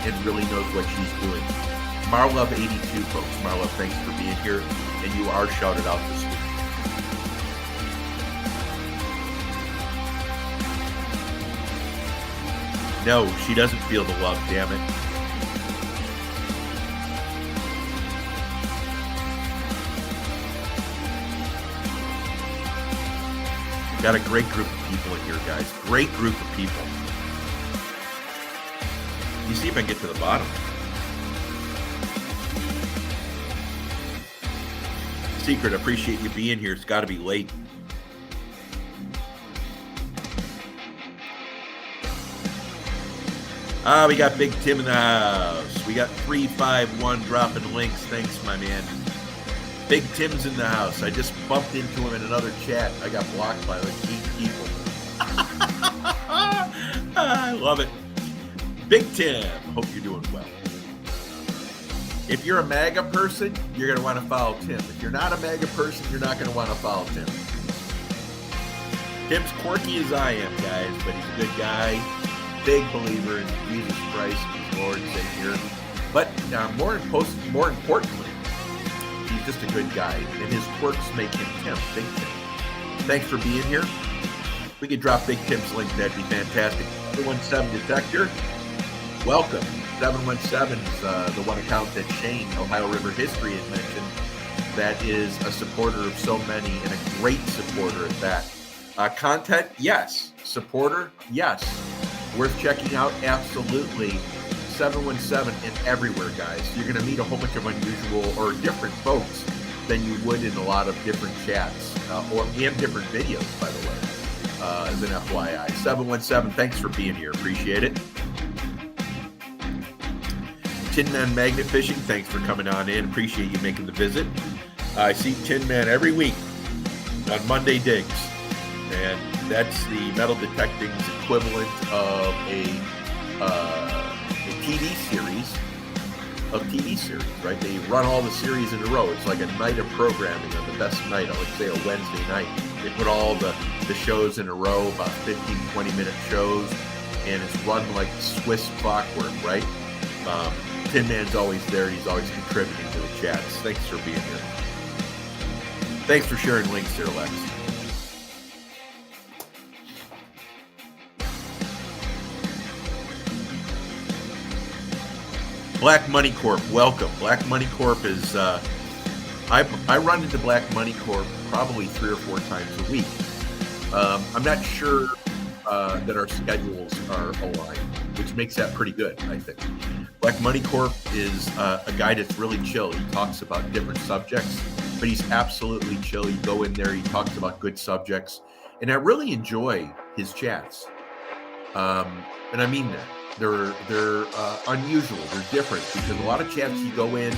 and really knows what she's doing. Marlove 82, folks. Marlove, thanks for being here, and you are shouted out this week. No, she doesn't feel the love, damn it. Got a great group of people in here, guys. Great group of people. You see if I can get to the bottom. Secret, appreciate you being here. It's got to be late. We got Big Tim in the house. We got 351 dropping links. Thanks, my man. Big Tim's in the house. I just bumped into him in another chat. I got blocked by like 8 people. I love it. Big Tim, hope you're doing well. If you're a MAGA person, you're going to want to follow Tim. If you're not a MAGA person, you're not going to want to follow Tim. Tim's quirky as I am, guys, but he's a good guy. Big believer in Jesus Christ, his Lord and Savior. But more importantly, he's just a good guy, and his quirks make him Tim, Big Tim. Thanks for being here. We could drop Big Tim's link. That'd be fantastic. 717 Detector, welcome. 717 is the one account that Shane, Ohio River History, had mentioned, that is a supporter of so many, and a great supporter at that. Content, yes. Supporter, yes. Worth checking out, absolutely. 717 and everywhere, guys. You're going to meet a whole bunch of unusual or different folks than you would in a lot of different chats and different videos, by the way, as an FYI. 717, thanks for being here. Appreciate it. Tin Man Magnet Fishing, thanks for coming on in. Appreciate you making the visit. I see Tin Man every week on Monday Digs, and that's the metal detecting's equivalent of a TV series, right? They run all the series in a row. It's like a night of programming on the best night, let's say a Wednesday night. They put all the shows in a row, about 15, 20-minute shows, and it's run like Swiss clockwork, right? Tin Man's always there. He's always contributing to the chats. Thanks for being here. Thanks for sharing links there, Lex. Black Money Corp, welcome. Black Money Corp is, I run into Black Money Corp probably 3 or 4 times a week. I'm not sure that our schedules are aligned, which makes that pretty good, I think. Black Money Corp is a guy that's really chill. He talks about different subjects, but he's absolutely chill. You go in there, he talks about good subjects, and I really enjoy his chats. And I mean that. They're unusual. They're different because a lot of chats you go in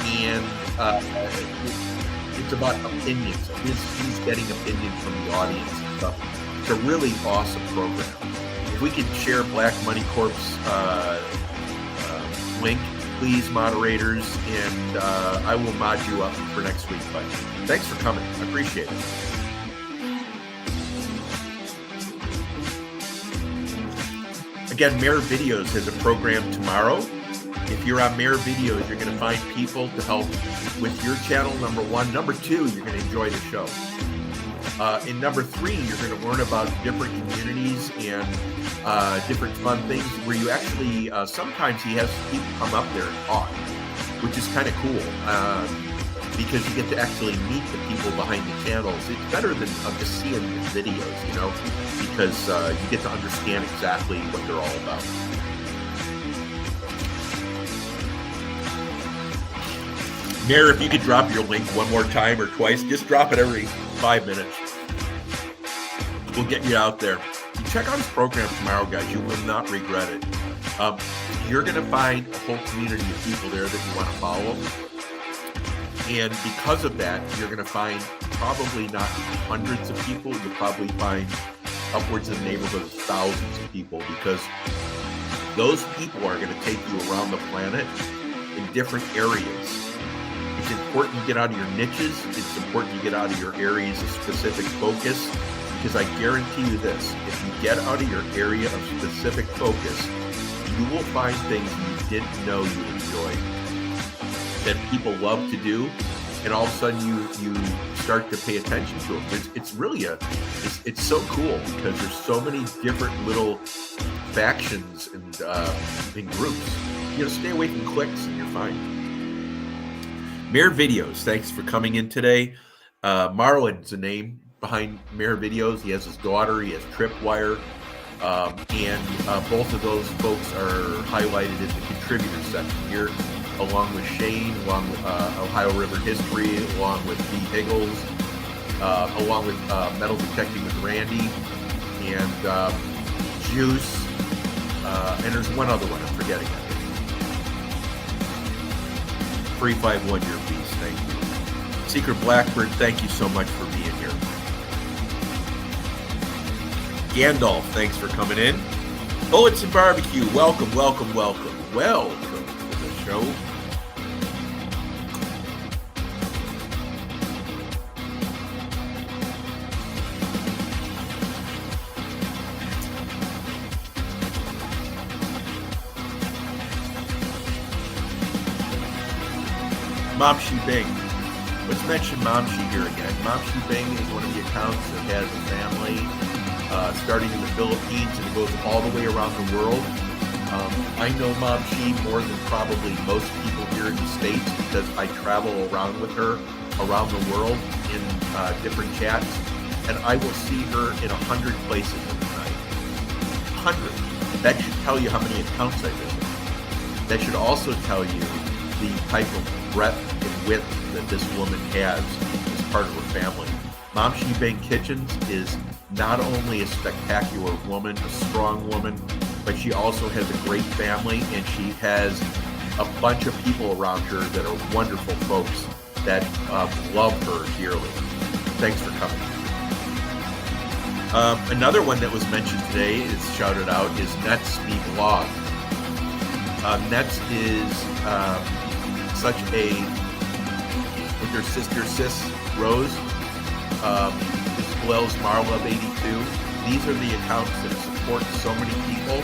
and it's about opinions. He's getting opinions from the audience and stuff. It's a really awesome program. If we could share Black Money Corp's link, please, moderators, and I will mod you up for next week. But thanks for coming. I appreciate it. Again, Mayor Videos has a program tomorrow. If you're on Mayor Videos, you're going to find people to help with your channel, number 1. Number 2, you're going to enjoy the show. And number 3, you're going to learn about different communities and different fun things where you actually, sometimes he has people come up there and talk, which is kind of cool because you get to actually meet the people behind the channels. It's better than just seeing the videos, you know, because you get to understand exactly what they're all about. Mayor, if you could drop your link one more time or twice, just drop it every 5 minutes. We'll get you out there. Check out his program tomorrow, guys. You will not regret it. You're going to find a whole community of people there that you want to follow. And because of that, you're going to find probably not hundreds of people. You'll probably find upwards in the neighborhood of thousands of people, because those people are going to take you around the planet in different areas. It's important you get out of your niches. It's important you get out of your areas of specific focus, because I guarantee you this: if you get out of your area of specific focus, you will find things you didn't know you enjoyed, that people love to do, and all of a sudden you start to pay attention to them. It's really it's so cool because there's so many different little factions and groups. You know, stay away from clicks and you're fine. Mayor Videos, thanks for coming in today. Marlon's the name behind Mayor Videos. He has his daughter, he has Tripwire, and both of those folks are highlighted in the contributor section here, along with Shane, along with Ohio River History, along with D. Higgles, along with Metal Detecting with Randy, and Juice, and there's one other one I'm forgetting. 351 your piece, thank you. Secret Blackbird, thank you so much for being here. Gandalf, thanks for coming in. Bullets and Barbecue, welcome, welcome, welcome. Welcome to the show. Momshi Bing. Let's mention Momshi here again. Momshi Bing is one of the accounts that has a family starting in the Philippines, and it goes all the way around the world. I know Momshi more than probably most people here in the States because I travel around with her around the world in different chats, and I will see her in 100 places in the night. 100. That should tell you how many accounts I visit. That should also tell you the type of breadth and width that this woman has as part of her family. Momshi Bing Kitchens is not only a spectacular woman, a strong woman, but she also has a great family, and she has a bunch of people around her that are wonderful folks that love her dearly. Thanks for coming. Another one that was mentioned today is shouted out is Nets the Blog. Nets is such a, with her sister Sis Rose, Blell's Marlove 82. These are the accounts that support so many people,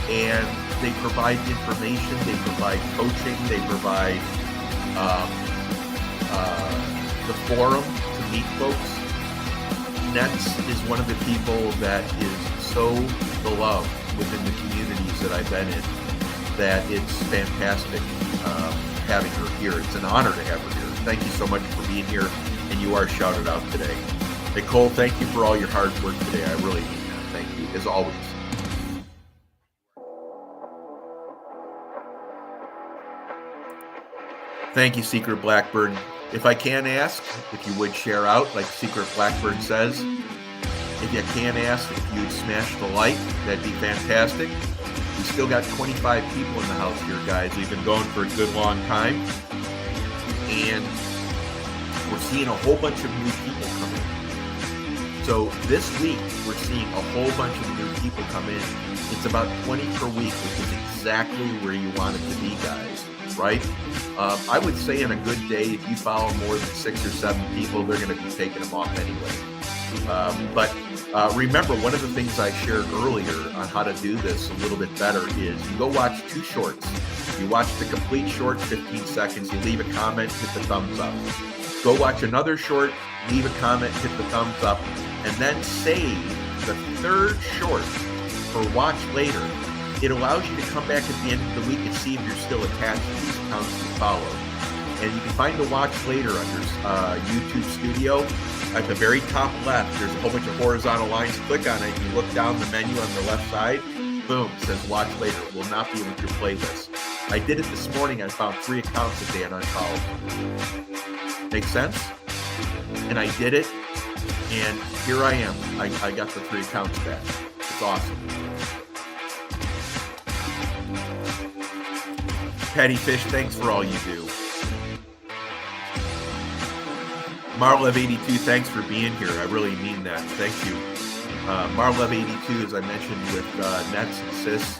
and they provide information, they provide coaching, they provide the forum to meet folks. Nets is one of the people that is so beloved within the communities that I've been in, that it's fantastic having her here. It's an honor to have her here. Thank you so much for being here, and you are shouted out today. Nicole, thank you for all your hard work today. I really mean that. Thank you, as always. Thank you, Secret Blackbird. If I can ask, if you would share out, like Secret Blackbird says, if you can ask, if you'd smash the like, that'd be fantastic. We still got 25 people in the house here, guys. We've been going for a good long time. And we're seeing a whole bunch of new people come in. So this week, we're seeing a whole bunch of new people come in. It's about 20 per week, which is exactly where you want it to be, guys, right? I would say on a good day, if you follow more than 6 or 7 people, they're going to be taking them off anyway. But remember, one of the things I shared earlier on how to do this a little bit better is you go watch 2 shorts. You watch the complete short, 15 seconds, you leave a comment, hit the thumbs up. Go watch another short, leave a comment, hit the thumbs up, and then save the 3rd short for watch later. It allows you to come back at the end of the week and see if you're still attached to these accounts you follow. And you can find the watch later under YouTube Studio. At the very top left, there's a whole bunch of horizontal lines. Click on it. You look down the menu on the left side. Boom, it says watch later. It will not be with your playlist. I did it this morning. I found 3 accounts that they had unfollowed. Make sense? And I did it. And here I am. I got the 3 accounts back. It's awesome. Patty Fish, thanks for all you do. Marlev82, thanks for being here. I really mean that. Thank you. Marlev82, as I mentioned, with Nets and Sis,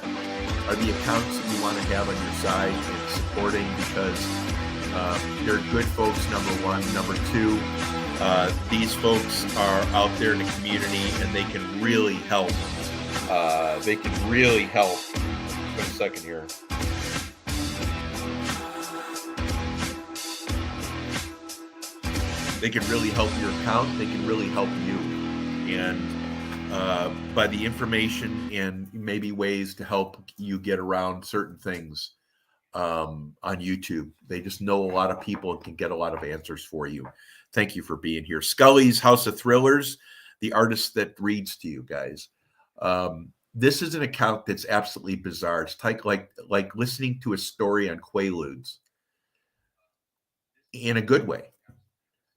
are the accounts that you want to have on your side and supporting because they're good folks, number one. Number two, these folks are out there in the community and they can really help. Wait a second here. They can really help your account. They can really help you. And by the information and maybe ways to help you get around certain things on YouTube. They just know a lot of people and can get a lot of answers for you. Thank you for being here. Scully's House of Thrillers, the artist that reads to you guys. This is an account that's absolutely bizarre. It's like listening to a story on Quaaludes in a good way.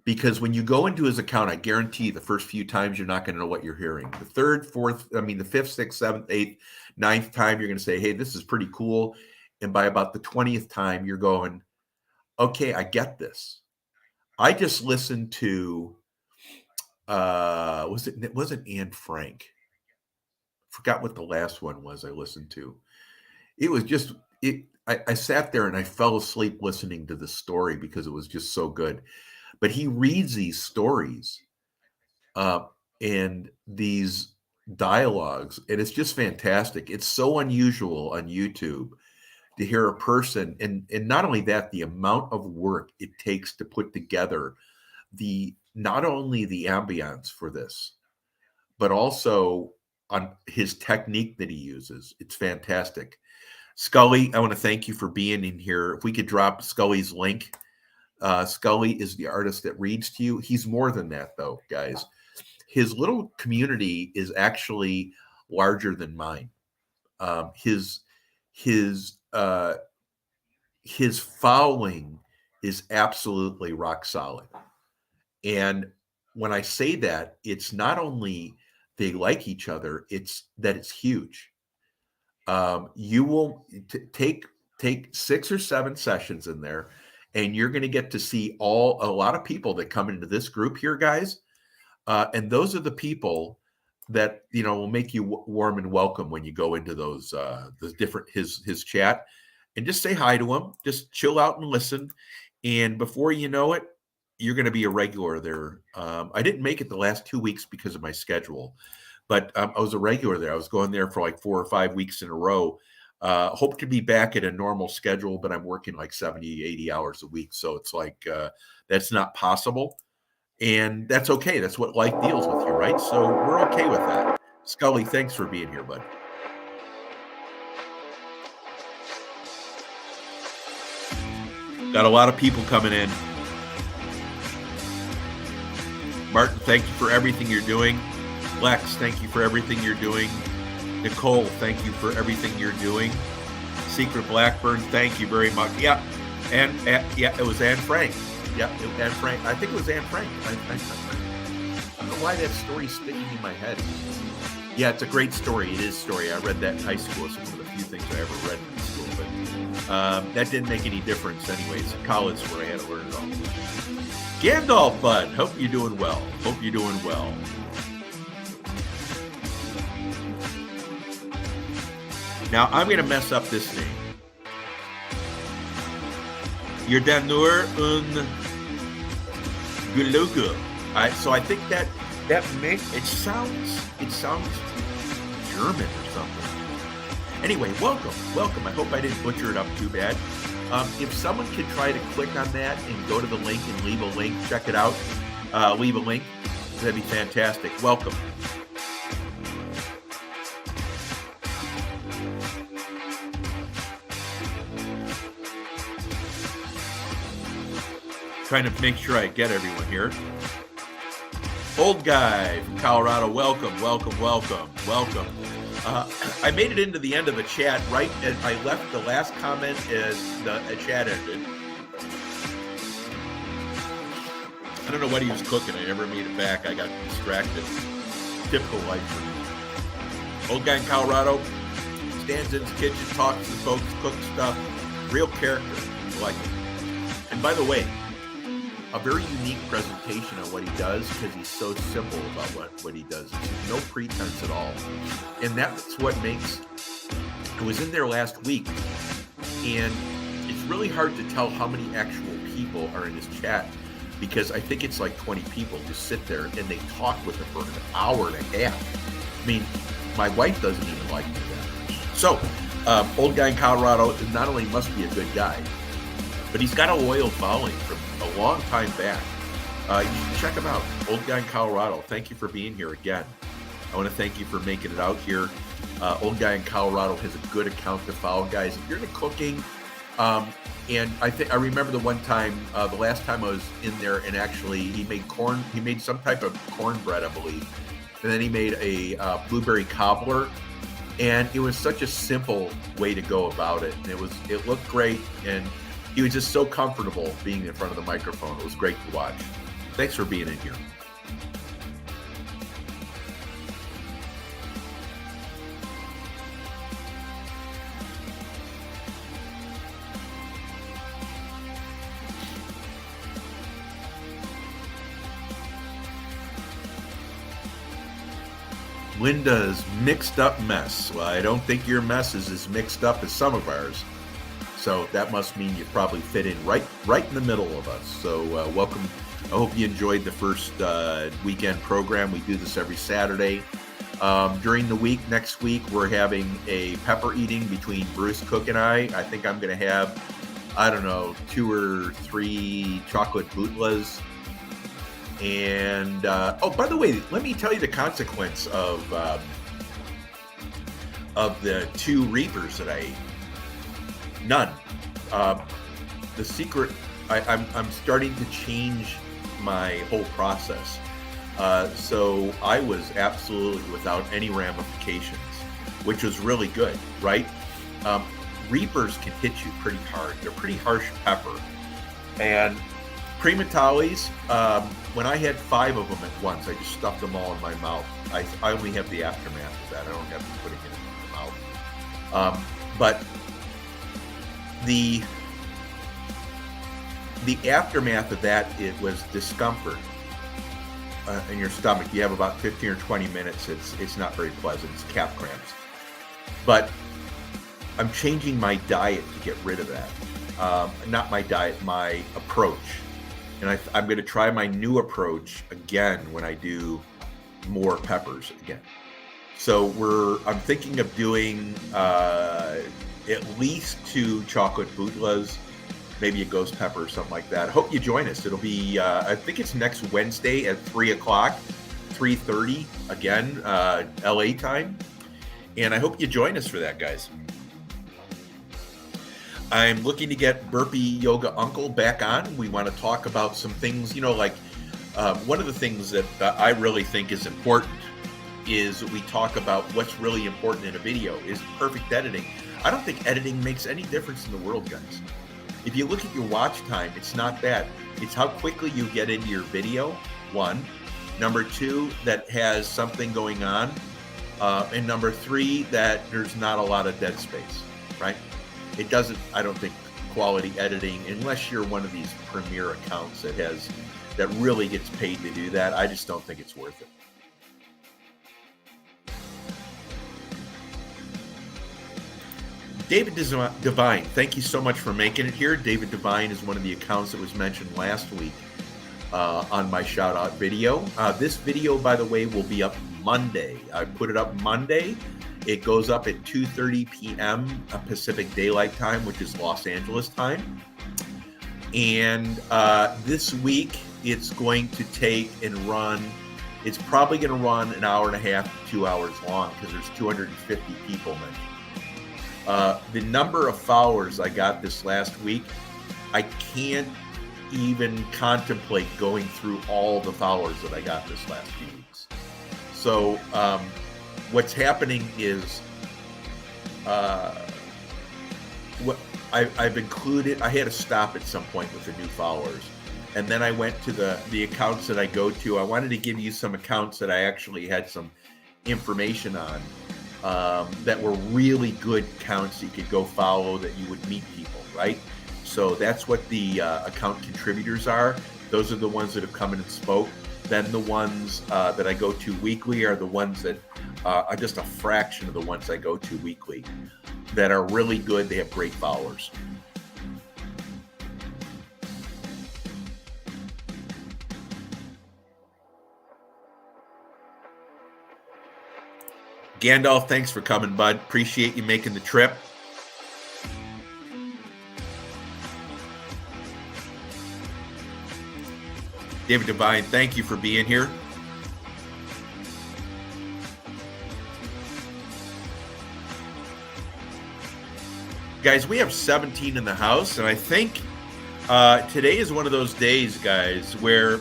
Because when you go into his account, I guarantee the first few times you're not going to know what you're hearing. The 3rd, 4th, the 5th, 6th, 7th, 8th, 9th time, you're going to say, hey, this is pretty cool. And by about the 20th time, you're going, okay, I get this. I just listened to, it wasn't Anne Frank. Forgot what the last one was I listened to. It was just, I sat there and I fell asleep listening to the story because it was just so good. But he reads these stories and these dialogues, and it's just fantastic. It's so unusual on YouTube to hear a person, and not only that, the amount of work it takes to put together not only the ambience for this, but also on his technique that he uses. It's fantastic. Scully, I want to thank you for being in here. If we could drop Scully's link. Scully is the artist that reads to you. He's more than that, though, guys. His little community is actually larger than mine. His following is absolutely rock solid. And when I say that, it's not only they like each other, it's that it's huge. You will take 6 or 7 sessions in there, and you're going to get to see a lot of people that come into this group here, guys. And those are the people that, will make you warm and welcome when you go into those different, his chat, and just say hi to him, just chill out and listen. And before you know it, you're going to be a regular there. I didn't make it the last 2 weeks because of my schedule, but I was a regular there. I was going there for like 4 or 5 weeks in a row. Hope to be back at a normal schedule, but I'm working like 70, 80 hours a week. So it's like, that's not possible. And that's okay. That's what life deals with you, right? So we're okay with that. Scully, thanks for being here, bud. Got a lot of people coming in. Martin, thank you for everything you're doing. Lex, thank you for everything you're doing. Nicole, thank you for everything you're doing. Secret Blackburn, thank you very much. Yeah, and yeah, it was Anne Frank. Yeah, Anne Frank. I think it was Anne Frank. I don't know why that story's sticking in my head. Yeah, it's a great story. It is a story. I read that in high school. It's one of the few things I ever read in school. But that didn't make any difference anyways. In college is where I had to learn it all. Gandalf, bud. Hope you're doing well. Hope you're doing well. Now, I'm going to mess up this name. Jordanur un Gulugu. So I think that makes it sounds German or something. Anyway, welcome. I hope I didn't butcher it up too bad. If someone could try to click on that and go to the link and leave a link, check it out. Leave a link. That'd be fantastic. Welcome. Trying to make sure I get everyone here. Old guy from Colorado, welcome. I made it into the end of the chat right as I left the last comment as the chat ended. I don't know what he was cooking. I never made it back. I got distracted. Typical life for me. Old guy in Colorado stands in his kitchen, talks to folks, cooks stuff. Real character. I like it. And by the way, a very unique presentation on what he does because he's so simple about what he does. There's no pretense at all. And that's what makes, I was in there last week and it's really hard to tell how many actual people are in his chat because I think it's like 20 people just sit there and they talk with him for an hour and a half. I mean, my wife doesn't even like me that much. So, old guy in Colorado not only must be a good guy, but he's got a loyal following from a long time back. You should check him out. Old guy in Colorado. Thank you for being here again. I want to thank you for making it out here. Old guy in Colorado has a good account to follow, guys. If you're into cooking, and I remember the one time, the last time I was in there, and actually he made some type of cornbread, I believe, and then he made a blueberry cobbler, and it was such a simple way to go about it, and it looked great, and he was just so comfortable being in front of the microphone. It was great to watch. Thanks for being in here. Linda's mixed up mess. Well, I don't think your mess is as mixed up as some of ours. So that must mean you probably fit in right in the middle of us. So welcome. I hope you enjoyed the first weekend program. We do this every Saturday. During the week, next week, we're having a pepper eating between Bruce Cook and I. I think I'm going to have, 2 or 3 chocolate bootlas. And, by the way, let me tell you the consequence of the 2 Reapers that I ate. None. The secret, I'm starting to change my whole process. So I was absolutely without any ramifications, which was really good, right? Reapers can hit you pretty hard. They're pretty harsh pepper. And Primatalis, when I had 5 of them at once, I just stuffed them all in my mouth. I only have the aftermath of that. I don't have to put it in my mouth. But the aftermath of that, it was discomfort in your stomach. You have about 15 or 20 minutes. It's not very pleasant. It's calf cramps. But I'm changing my diet to get rid of that. Not my diet, my approach. And I'm going to try my new approach again when I do more peppers again. So I'm thinking of doing at least 2 chocolate bootlas, maybe a ghost pepper or something like that. I hope you join us. It'll be, I think it's next Wednesday at 3 o'clock, 3:30, again, LA time. And I hope you join us for that, guys. I'm looking to get Burpee Yoga Uncle back on. We want to talk about some things, like one of the things that I really think is important is we talk about what's really important in a video is perfect editing. I don't think editing makes any difference in the world, guys. If you look at your watch time, it's not bad. It's how quickly you get into your video, one. Number two, that has something going on. And number three, that there's not a lot of dead space, right? It doesn't, I don't think, quality editing, unless you're one of these premier accounts that really gets paid to do that. I just don't think it's worth it. David Devine, thank you so much for making it here. David Devine is one of the accounts that was mentioned last week on my shout out video. This video, by the way, will be up Monday. I put it up Monday. It goes up at 2:30 p.m. Pacific Daylight Time, which is Los Angeles time. And this week, it's going to take and run. It's probably going to run an hour and a half to 2 hours long because there's 250 people mentioned. The number of followers I got this last week, I can't even contemplate going through all the followers that I got this last few weeks. So what's happening is what I've included, I had to stop at some point with the new followers. And then I went to the accounts that I go to. I wanted to give you some accounts that I actually had some information on. That were really good accounts that you could go follow, that you would meet people, right? So that's what the account contributors are. Those are the ones that have come in and spoke. Then the ones that I go to weekly are the ones that are just a fraction of the ones I go to weekly that are really good. They have great followers. Gandalf, thanks for coming, bud. Appreciate you making the trip. David Devine, thank you for being here. Guys, we have 17 in the house, and I think today is one of those days, guys, where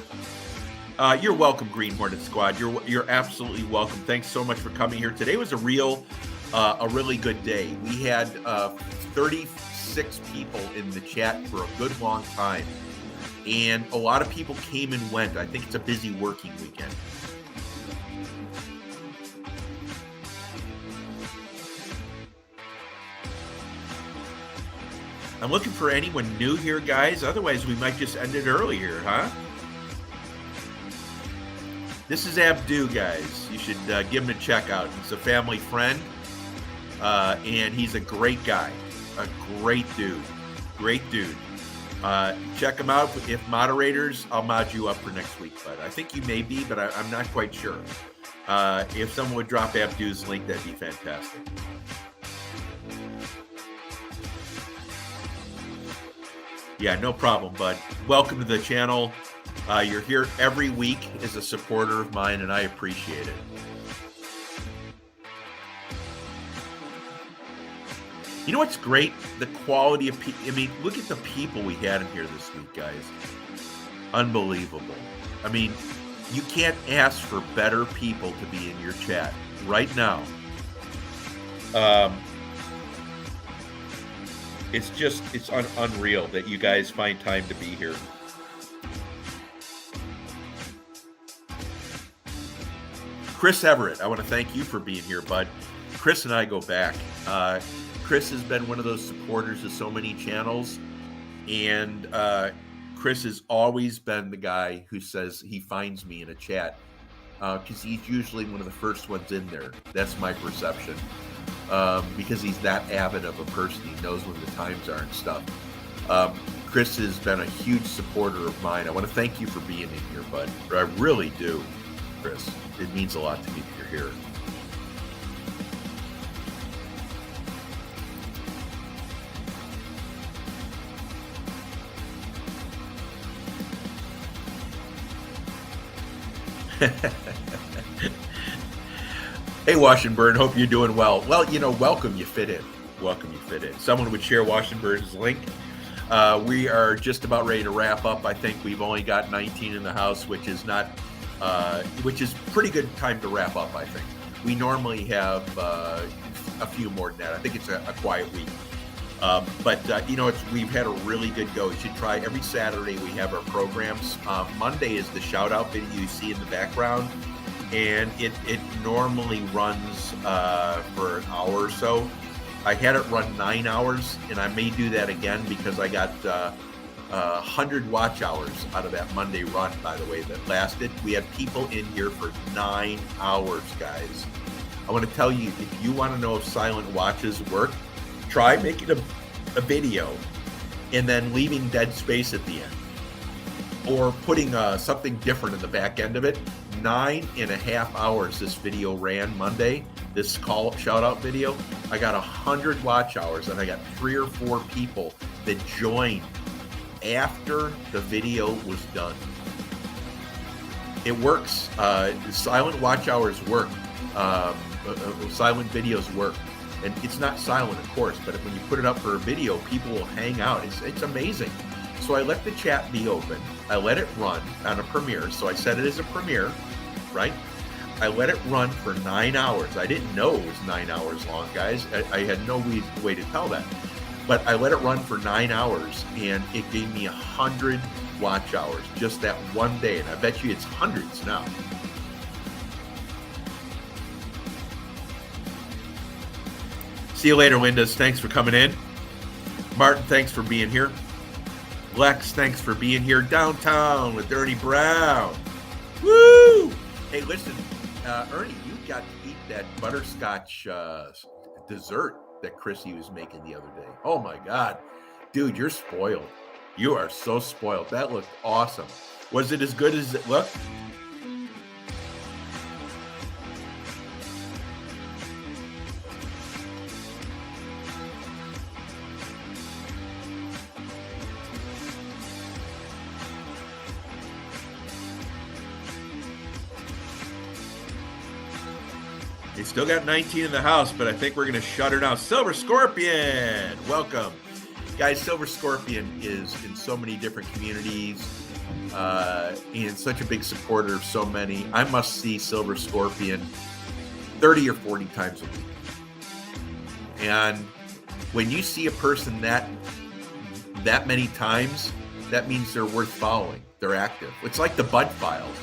you're welcome, Green Hornet Squad. You're absolutely welcome. Thanks so much for coming here. Today was a really good day. We had 36 people in the chat for a good long time, and a lot of people came and went. I think it's a busy working weekend. I'm looking for anyone new here, guys. Otherwise, we might just end it earlier, huh? This is Abdu, guys. You should give him a check out. He's a family friend, and he's a great guy, a great dude, check him out. If moderators, I'll mod you up for next week, but I think you may be, but I'm not quite sure. If someone would drop Abdu's link, that'd be fantastic. Yeah, no problem, bud. Welcome to the channel. You're here every week as a supporter of mine, and I appreciate it. You know what's great? The quality of people. I mean, look at the people we had in here this week, guys. Unbelievable. I mean, you can't ask for better people to be in your chat right now. It's unreal that you guys find time to be here. Chris Everett, I want to thank you for being here, bud. Chris and I go back. Chris has been one of those supporters of so many channels, and Chris has always been the guy who says he finds me in a chat because he's usually one of the first ones in there. That's my perception. Because he's that avid of a person. He knows when the times are and stuff. Chris has been a huge supporter of mine. I want to thank you for being in here, bud. I really do, Chris. It means a lot to me that you're here. Hey, Wash and Burn, hope you're doing well. Well, welcome, you fit in. welcome you fit in. Someone would share Washington's link. We are just about ready to wrap up. I think we've only got 19 in the house, which is pretty good time to wrap up, I think. We normally have a few more than that. I think it's a quiet week. We've had a really good go. You should try every Saturday. We have our programs. Monday is the shout out video you see in the background, and it normally runs for an hour or so. I had it run 9 hours, and I may do that again because I got 100 watch hours out of that Monday run, by the way, that lasted. We had people in here for 9 hours, guys. I want to tell you, if you want to know if silent watches work, try making a video and then leaving dead space at the end, or putting something different in the back end of it. 9.5 hours this video ran Monday, this shout out video. I got 100 watch hours, and I got 3 or 4 people that joined after the video was done. It works. Silent watch hours work. Silent videos work. And it's not silent, of course, but when you put it up for a video, people will hang out. It's amazing. So I let the chat be open. I let it run on a premiere. So I set it as a premiere, right? I let it run for 9 hours. I didn't know it was 9 hours long, guys. I had no way to tell that. But I let it run for 9 hours, and it gave me 100 watch hours just that one day. And I bet you it's hundreds now. See you later, Lindas. Thanks for coming in. Martin, thanks for being here. Lex, thanks for being here. Downtown with Ernie Brown. Woo! Hey, listen, Ernie, you got to eat that butterscotch dessert that Chrissy was making the other day. Oh my God. Dude, you're spoiled. You are so spoiled. That looked awesome. Was it as good as it looked? They still got 19 in the house, but I think we're going to shut her down. Silver Scorpion, welcome. Guys, Silver Scorpion is in so many different communities and such a big supporter of so many. I must see Silver Scorpion 30 or 40 times a week. And when you see a person that many times, that means they're worth following. They're active. It's like the Bud Files.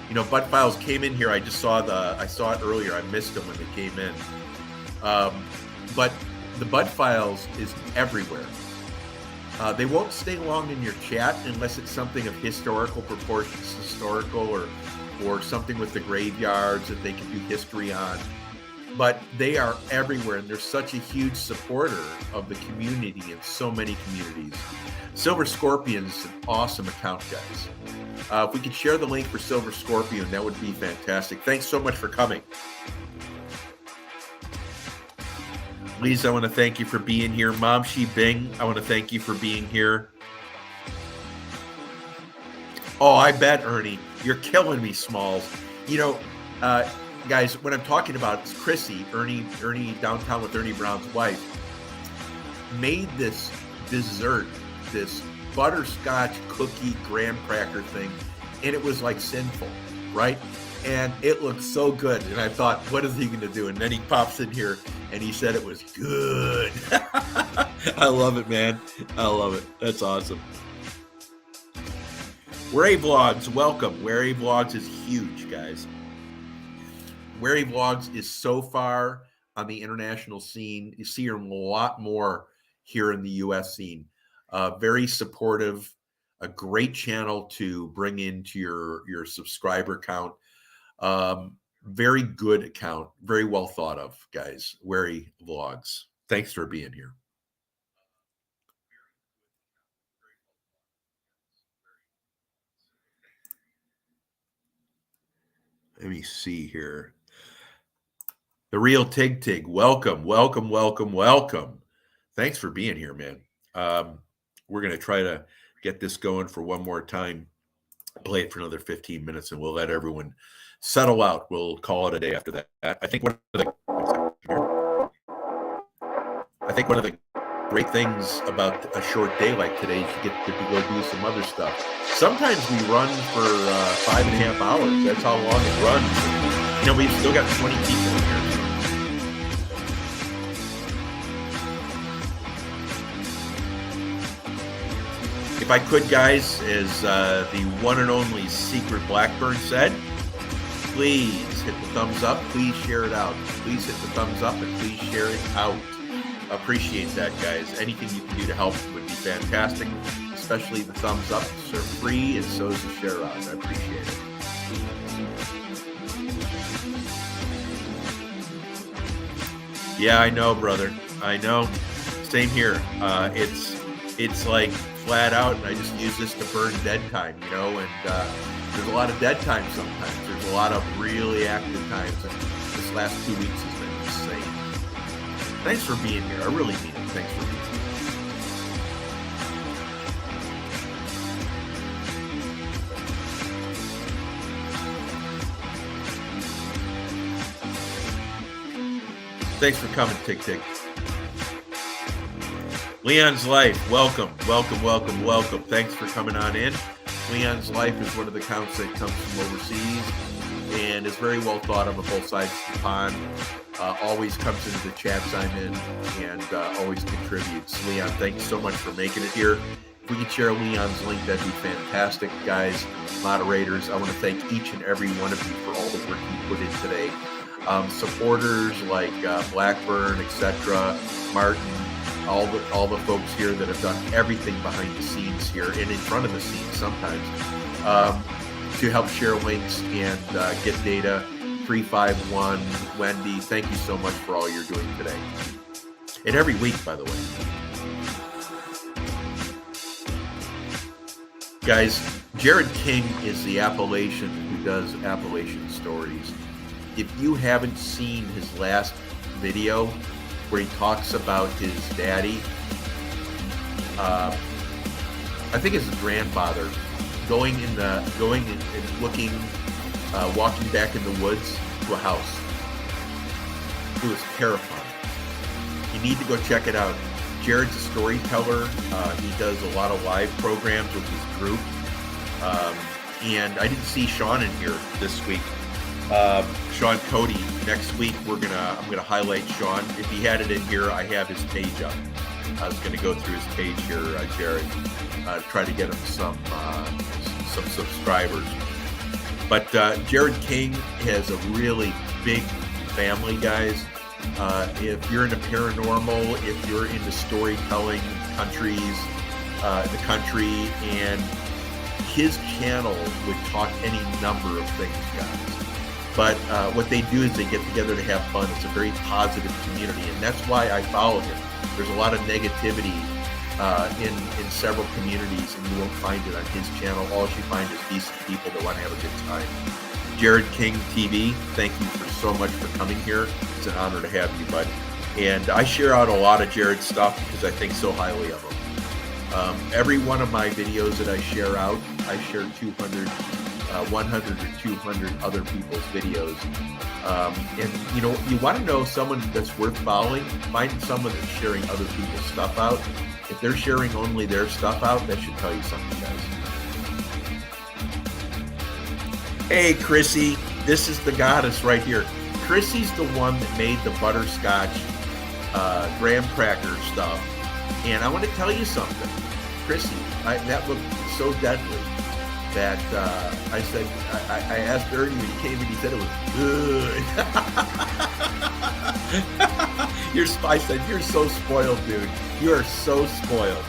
You know, Bud Files came in here. I saw it earlier. I missed them when they came in. But the Bud Files is everywhere. They won't stay long in your chat unless it's something of historical proportions, or something with the graveyards that they can do history on. But they are everywhere, and they're such a huge supporter of the community in so many communities. Silver Scorpion is an awesome account, guys. If we could share the link for Silver Scorpion, that would be fantastic. Thanks so much for coming. Lisa, I want to thank you for being here. Mom Shi Bing, I want to thank you for being here. Oh, I bet, Ernie, you're killing me, Smalls. You know, guys, what I'm talking about is Chrissy, Ernie Downtown with Ernie Brown's wife, made this dessert, this butterscotch cookie graham cracker thing, and it was like sinful, right? And it looked so good, and I thought, what is he going to do? And then he pops in here, and he said it was good. I love it, man. I love it. That's awesome. Wary Vlogs, welcome. Wary Vlogs is huge, guys. Wary Vlogs is so far on the international scene. You see her a lot more here in the U.S. scene. Very supportive, a great channel to bring into your subscriber count. Very good account, very well thought of, guys. Wary Vlogs. Thanks for being here. Let me see here. The Real Tig Tig, welcome, welcome, welcome, welcome. Thanks for being here, man. We're going to try to get this going for one more time, play it for another 15 minutes, and we'll let everyone settle out. We'll call it a day after that. I think one of the think one of the great things about a short day like today is you get to go do some other stuff. Sometimes we run for 5.5 hours. That's how long it runs. You know, we've still got 20 people in here. If I could, guys, as the one and only Secret Blackburn said, please hit the thumbs up. Please share it out. Please hit the thumbs up and please share it out. Appreciate that, guys. Anything you can do to help would be fantastic, especially the thumbs up. They're free, and so is the share out. I appreciate it. Yeah, I know, brother. I know. Same here. It's like flat out, and I just use this to burn dead time, you know, and there's a lot of dead time sometimes. There's a lot of really active times, and this last 2 weeks has been insane. Thanks for being here. I really mean it. Thanks for being here. Thanks for coming, Tick Tick. Leon's Life, welcome, welcome, welcome, welcome. Thanks for coming on in. Leon's Life is one of the accounts that comes from overseas and is very well thought of on both sides of the pond. Always comes into the chats I'm in and always contributes. Leon, thank you so much for making it here. If we could share Leon's link, that'd be fantastic. Guys, moderators, I want to thank each and every one of you for all the work you put in today. Supporters like Blackburn, etc., Martin, all the folks here that have done everything behind the scenes here and in front of the scenes sometimes to help share links and get data. 351, Wendy, thank you so much for all you're doing today. And every week, by the way. Guys, Jared King is the Appalachian who does Appalachian stories. If you haven't seen his last video where he talks about his daddy, I think it's his grandfather, going and looking, walking back in the woods to a house. It was terrifying. You need to go check it out. Jared's a storyteller. He does a lot of live programs with his group. And I didn't see Sean in here this week. Sean Cody, next week I'm gonna highlight Sean. If he had it in here, I have his page up. I was gonna go through his page here, Jared, try to get him some subscribers. But Jared King has a really big family, guys. If you're into paranormal, if you're into storytelling, the country, and his channel would talk any number of things, guys. But what they do is they get together to have fun. It's a very positive community, and that's why I follow him. There's a lot of negativity in several communities, and you won't find it on his channel. All you find is decent people that want to have a good time. Jared King TV, thank you so much for coming here. It's an honor to have you, bud. And I share out a lot of Jared's stuff because I think so highly of him. Every one of my videos that I share out, I share 100 or 200 other people's videos. And you know, you want to know someone that's worth following, find someone that's sharing other people's stuff out. If they're sharing only their stuff out, that should tell you something, guys. Hey, Chrissy, this is the goddess right here. Chrissy's the one that made the butterscotch graham cracker stuff. And I want to tell you something. Chrissy, that looked so deadly that I said, I asked Ernie when he came and he said it was good. I said, you're so spoiled, dude. You are so spoiled.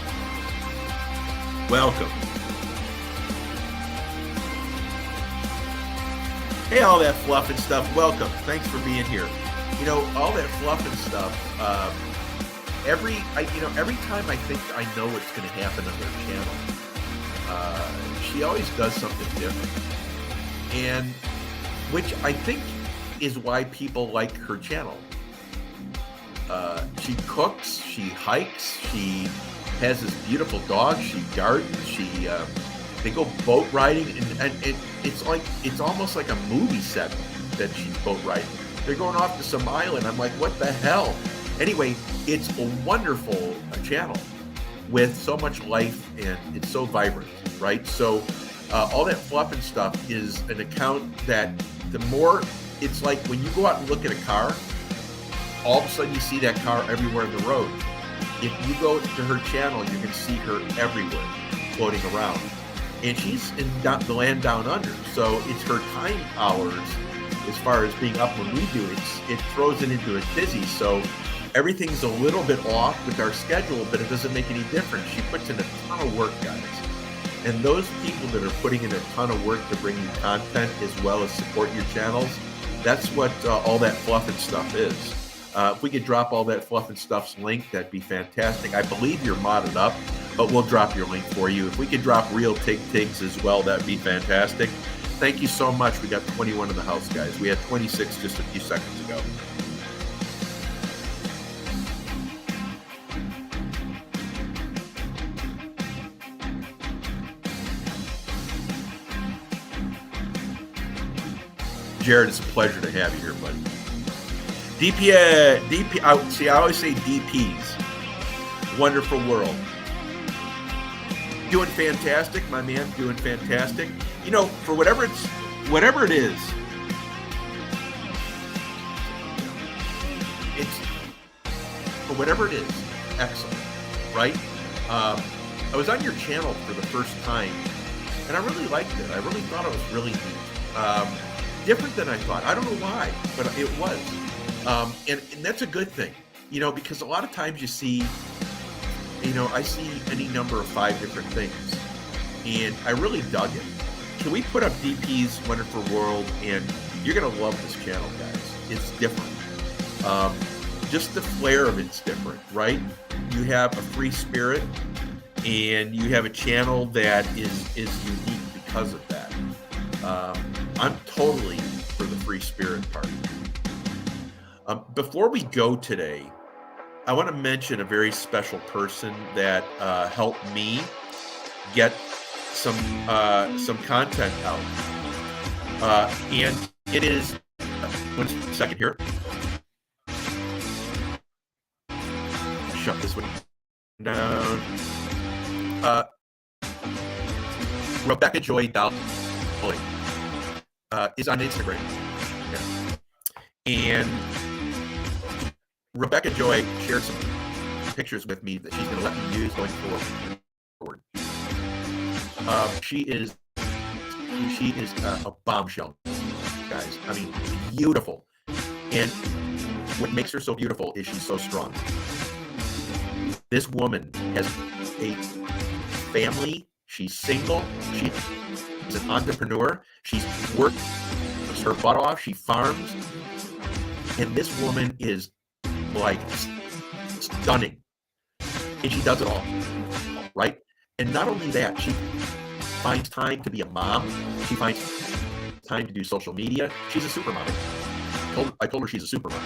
Welcome. Hey, all that fluff and stuff. Welcome. Thanks for being here. You know, all that fluff and stuff. Every time I think I know what's going to happen on their channel, she always does something different, and which I think is why people like her channel. She cooks, she hikes, she has this beautiful dog, she gardens, they go boat riding, and it's almost like a movie set that she's boat riding. They're going off to some island. I'm like, what the hell? Anyway, it's a wonderful channel with so much life, and it's so vibrant, right? So all that fluff and stuff is an account that the more, it's like when you go out and look at a car, all of a sudden you see that car everywhere in the road. If you go to her channel, you can see her everywhere floating around. And she's in the land down under. So it's her time hours as far as being up when we do it. It throws it into a tizzy. So everything's a little bit off with our schedule, but it doesn't make any difference. She puts in a ton of work, guys. And those people that are putting in a ton of work to bring you content as well as support your channels, that's what all that fluff and stuff is. If we could drop all that fluff and stuff's link, that'd be fantastic. I believe you're modded up, but we'll drop your link for you. If we could drop real tigs as well, that'd be fantastic. Thank you so much. We got 21 in the house, guys. We had 26 just a few seconds ago. Jared, it's a pleasure to have you here, buddy. DP, I always say DPs. Wonderful world. Doing fantastic, my man, doing fantastic. You know, for whatever it is, it's, for whatever it is, excellent, right? I was on your channel for the first time, and I really liked it. I really thought it was really neat. Different than I thought. I don't know why, but it was. And that's a good thing, you know, because a lot of times you see, you know, I see any number of 5 different things, and I really dug it. Can we put up DP's Wonderful World? And you're going to love this channel, guys. It's different. Just the flair of it's different, right? You have a free spirit, and you have a channel that is unique because of that. I'm totally for the free spirit part. Before we go today, I want to mention a very special person that helped me get some content out, and it is 1 second here. Shut this one down. Rebecca Joy Dolly is on Instagram, and Rebecca Joy shared some pictures with me that she's going to let me use going forward. She is a bombshell, guys. I mean, beautiful. And what makes her so beautiful is she's so strong. This woman has a family. She's single. She's an entrepreneur. She's worked her butt off. She farms. And this woman is like stunning, and she does it all, right? And not only that, she finds time to be a mom. She finds time to do social media. She's a super mom. I told her she's a super mom.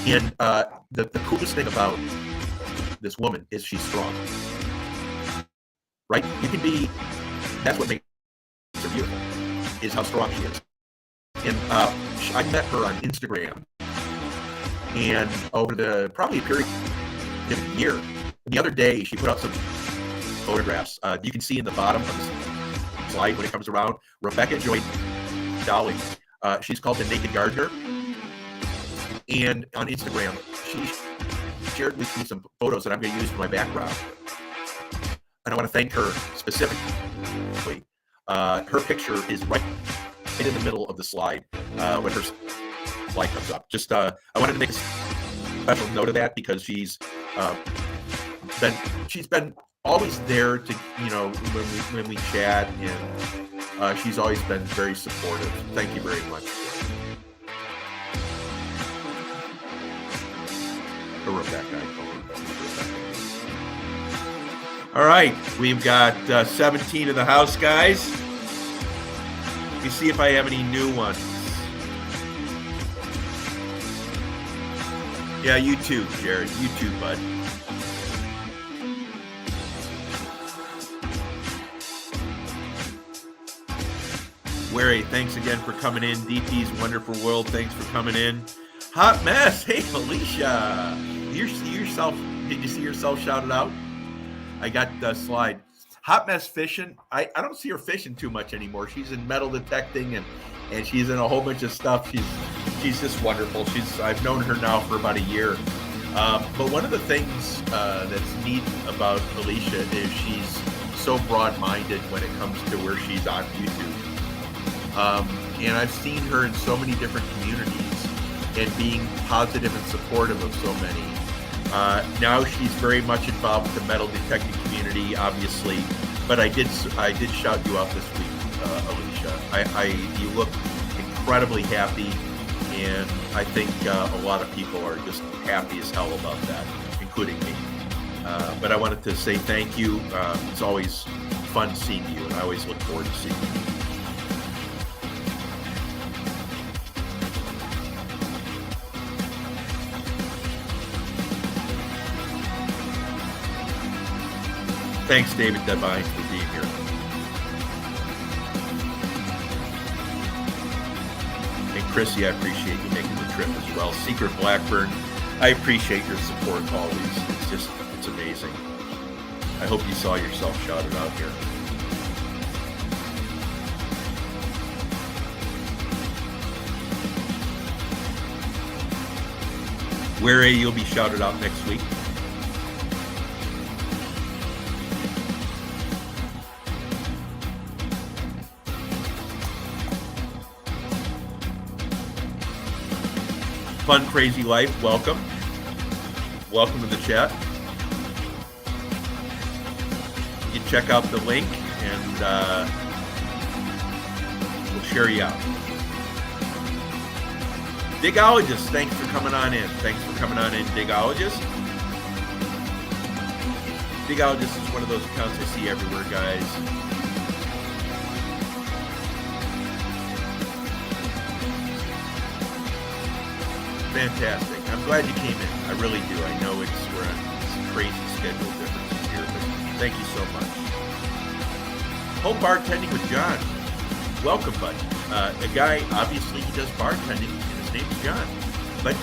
And the coolest thing about this woman is she's strong, right? You can be, that's what makes her beautiful, is how strong she is. And I met her on Instagram, and over the probably a period of a year, the other day she put out some photographs. You can see in the bottom of the slide when it comes around, Rebecca Joy Dolly. She's called the Naked Gardener, and on Instagram she shared with me some photos that I'm going to use for my background, and I want to thank her specifically. Her picture is right in the middle of the slide when her slide comes up. Just I wanted to make a special note of that because she's been always there to, you know, when we chat, and she's always been very supportive. Thank you very much. All right, we've got 17 in the house, guys. Let me see if I have any new ones. Yeah, you too, Jared. You too, bud. Wary, thanks again for coming in. DP's Wonderful World, thanks for coming in. Hot mess. Hey, Alicia. You see yourself? Did you see yourself shouted out? I got the slide. Hot mess fishing. I don't see her fishing too much anymore. She's in metal detecting and she's in a whole bunch of stuff. She's just wonderful. I've known her now for about a year. But one of the things that's neat about Alicia is she's so broad-minded when it comes to where she's on YouTube. And I've seen her in so many different communities and being positive and supportive of so many. Now she's very much involved with the metal detecting community, obviously. But I did shout you out this week, Alicia. You look incredibly happy, and I think a lot of people are just happy as hell about that, including me. But I wanted to say thank you. It's always fun seeing you, and I always look forward to seeing you. Thanks, David Devine, for being here. And Chrissy, I appreciate you making the trip as well. Secret Blackburn, I appreciate your support always. It's amazing. I hope you saw yourself shouted out here. Where you'll be shouted out next week. Fun Crazy Life, welcome. Welcome to the chat. You can check out the link and we'll share you out. Digologist, thanks for coming on in. Digologist. Digologist is one of those accounts I see everywhere, guys. Fantastic. I'm glad you came in. I really do. I know we're on some crazy schedule differences here, but thank you so much. Home bartending with John. Welcome, buddy. A guy, obviously, he does bartending, and his name's John. But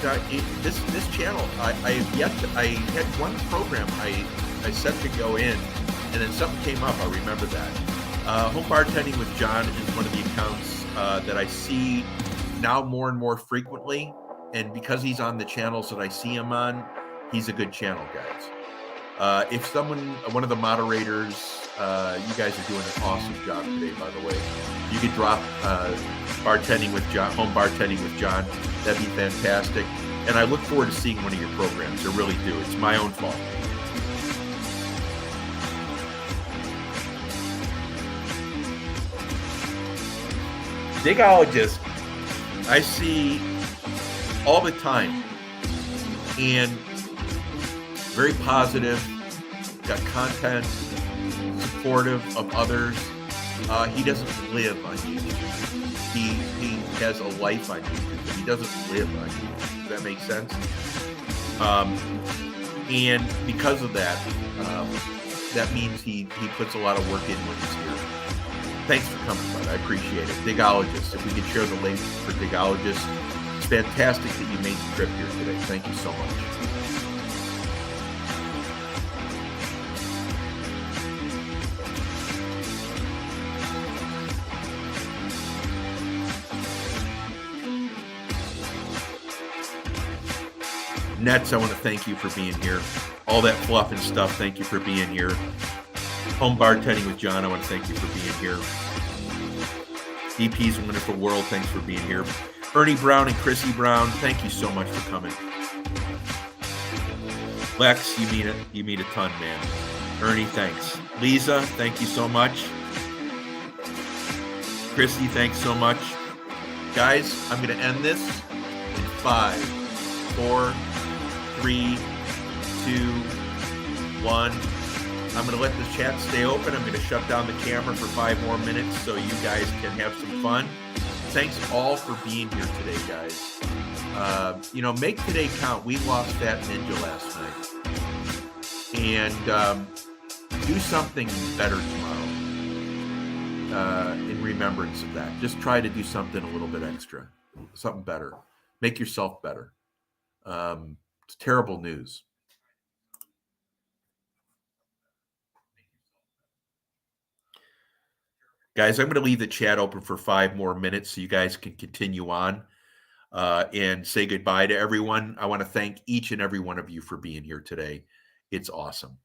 this channel, I had one program I set to go in, and then something came up. I remember that. Home bartending with John is one of the accounts that I see now more and more frequently. And because he's on the channels that I see him on, he's a good channel, guys. If one of the moderators, you guys are doing an awesome job today, by the way. You could drop bartending with John, home bartending with John. That'd be fantastic. And I look forward to seeing one of your programs. I really do. It's my own fault. Digologist, I see all the time, and very positive, got content, supportive of others. He doesn't live on YouTube. He has a life on YouTube, but he doesn't live on YouTube. Does that make sense? And because of that, that means he puts a lot of work in when he's here. Thanks for coming, bud. I appreciate it. Digologist, if we could share the link for Digologist. It's fantastic that you made the trip here today. Thank you so much. Nets, I want to thank you for being here. All that fluff and stuff, thank you for being here. Home bartending with John, I want to thank you for being here. DP's Wonderful World, thanks for being here. Ernie Brown and Chrissy Brown, thank you so much for coming. Lex, you mean a ton, man. Ernie, thanks. Lisa, thank you so much. Chrissy, thanks so much. Guys, I'm going to end this in 5, 4, 3, 2, 1. I'm going to let the chat stay open. I'm going to shut down the camera for 5 more minutes so you guys can have some fun. Thanks all for being here today, guys. Make today count. We lost Fat Ninja last night. And do something better tomorrow in remembrance of that. Just try to do something a little bit extra, something better. Make yourself better. It's terrible news. Guys, I'm going to leave the chat open for 5 more minutes so you guys can continue on and say goodbye to everyone. I want to thank each and every one of you for being here today. It's awesome.